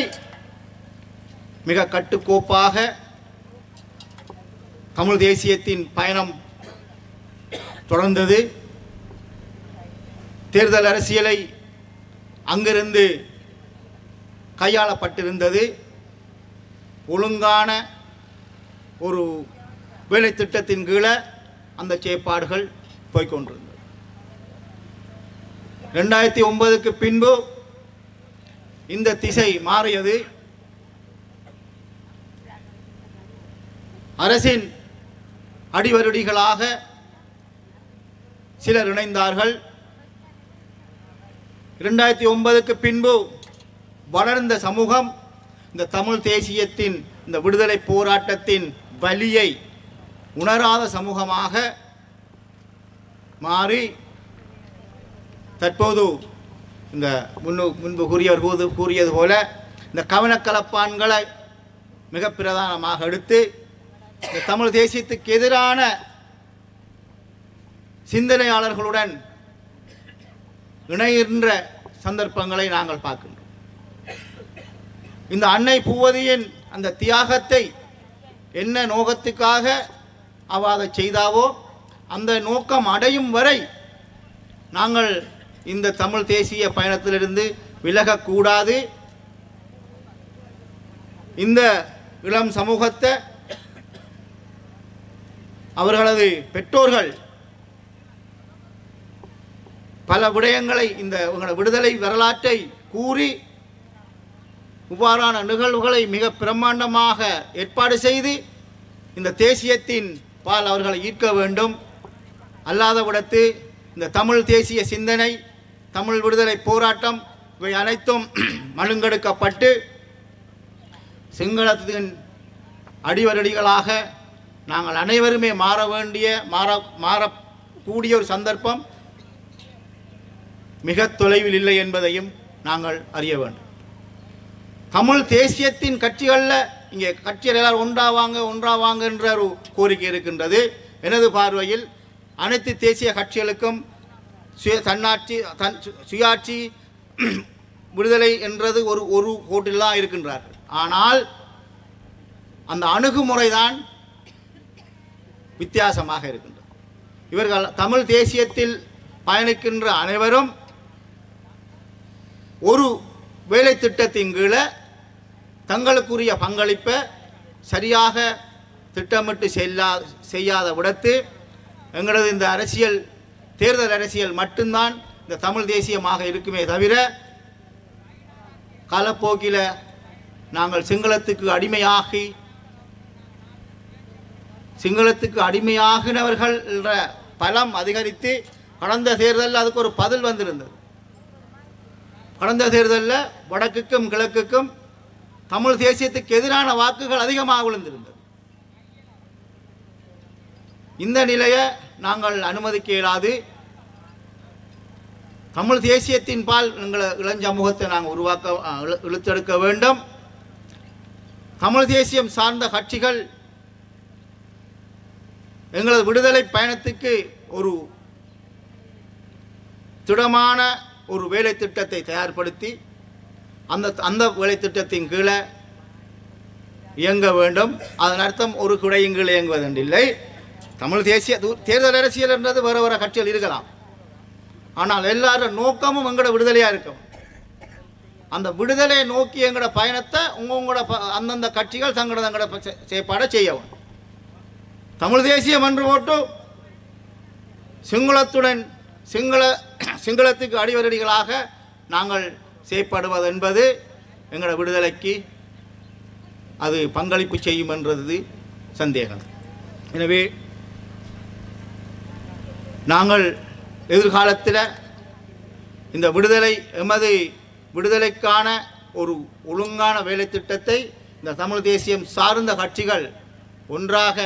மிக கட்டுக்கோப்பாக தமிழ் தேசியத்தின் பயணம் தொடர்ந்தது. தேர்தல் அரசியலை அங்கிருந்து கையாளப்பட்டிருந்தது. ஒழுங்கான ஒரு வேலை திட்டத்தின் கீழே அந்த செயற்பாடுகள் போய்கொண்டிருந்தது. 2009க்கு பின்பு இந்த திசை மாறியது. அரசின் அடிவருடிகளாக சிலர் இணைந்தார்கள். 2009க்கு பின்பு வளர்ந்த சமூகம் இந்த தமிழ் தேசியத்தின் இந்த விடுதலை போராட்டத்தின் வலியை உணராத சமூகமாக மாறி தற்போது இந்த முன்பு கூறியது போல இந்த கவனக்கலப்பான்களை மிக பிரதானமாக எடுத்து இந்த தமிழ் தேசியத்துக்கு எதிரான சிந்தனையாளர்களுடன் இணைகின்ற சந்தர்ப்பங்களை நாங்கள் பார்க்கின்றோம். இந்த அன்னை பூவதியின் அந்த தியாகத்தை என்ன நோக்கத்துக்காக அவ அதை செய்தாவோ அந்த நோக்கம் அடையும் வரை நாங்கள் இந்த தமிழ் தேசிய பயணத்திலிருந்து விலகக்கூடாது. இந்த இளம் சமூகத்தை அவர்களது பெற்றோர்கள் பல விடயங்களை இந்த விடுதலை வரலாற்றை கூறி இவ்வாறான நிகழ்வுகளை மிக பிரம்மாண்டமாக ஏற்பாடு செய்து இந்த தேசியத்தின் பால் அவர்களை ஈர்க்க வேண்டும். அல்லாத விடத்து இந்த தமிழ் தேசிய சிந்தனை, தமிழ் விடுதலை போராட்டம் இவை அனைத்தும் மழுங்கெடுக்கப்பட்டு சிங்களத்தின் அடிவரடிகளாக நாங்கள் அனைவருமே மாறக்கூடிய ஒரு சந்தர்ப்பம் மிக தொலைவில் இல்லை என்பதையும் நாங்கள் அறிய வேண்டும். தமிழ் தேசியத்தின் கட்சிகளில் இங்கே கட்சிகள் எல்லாரும் ஒன்றாவாங்க என்ற ஒரு கோரிக்கை இருக்கின்றது. எனது பார்வையில் அனைத்து தேசிய கட்சிகளுக்கும் சுயாட்சி விடுதலை என்றது ஒரு கோட்டில் தான் இருக்கின்றார்கள். ஆனால் அந்த அணுகுமுறை தான் வித்தியாசமாக இருக்கின்றது. இவர்கள் தமிழ் தேசியத்தில் பயணிக்கின்ற அனைவரும் ஒரு வேலை திட்டத்தின் கீழே தங்களுக்குரிய பங்களிப்பை சரியாக திட்டமிட்டு செய்யாத விடத்து எங்களது இந்த தேர்தல் அரசியல் மட்டும்தான் இந்த தமிழ் தேசியமாக இருக்குமே தவிர காலப்போக்கில் நாங்கள் சிங்களத்துக்கு அடிமையாகினவர்கள் என்ற பலம் அதிகரித்து கடந்த தேர்தலில் அதுக்கு ஒரு பதில் வந்திருந்தது. கடந்த தேர்தலில் வடக்குக்கும் கிழக்குக்கும் தமிழ் தேசியத்துக்கு எதிரான வாக்குகள் அதிகமாக விழுந்திருந்தது. இந்த நிலையை நாங்கள் அனுமதிக்க இயலாது. தமிழ் தேசியத்தின் பால் எங்களை இளஞ்சமூகத்தை நாங்கள் இழுத்தெடுக்க வேண்டும். தமிழ் தேசியம் சார்ந்த கட்சிகள் எங்களது விடுதலை பயணத்துக்கு ஒரு திடமான ஒரு வேலை திட்டத்தை தயார்படுத்தி அந்த வேலை திட்டத்தின் கீழே இயங்க வேண்டும். அதன் அர்த்தம் ஒரு குடையின் கீழே இயங்குவதென்றில்லை. தமிழ் தேசிய தேர்தல் அரசியல் என்றது வேறு கட்சிகள் இருக்கலாம். ஆனால் எல்லாரும் நோக்கமும் எங்களோட விடுதலையாக இருக்கும். அந்த விடுதலையை நோக்கி எங்களோட பயணத்தை உங்களோட அந்தந்த கட்சிகள் தங்களோட செயற்பாடை செய்யவும். தமிழ் தேசியம் என்று போட்டு சிங்களத்துக்கு அடிவரடிகளாக நாங்கள் செயற்படுவது என்பது எங்களோட விடுதலைக்கு அது பங்களிப்பு செய்யும் என்றது சந்தேகம். எனவே நாங்கள் எதிர்காலத்தில் இந்த எமது விடுதலைக்கான ஒரு ஒழுங்கான வேலை திட்டத்தை இந்த தமிழ் தேசியம் சார்ந்த கட்சிகள் ஒன்றாக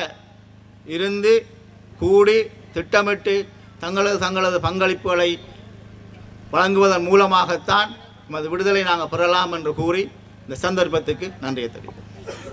இருந்து கூடி திட்டமிட்டு தங்களது பங்களிப்புகளை வழங்குவதன் மூலமாகத்தான் எமது விடுதலை நாங்கள் பெறலாம் என்று கூறி இந்த சந்தர்ப்பத்துக்கு நன்றியை தெரிவிக்கிறேன்.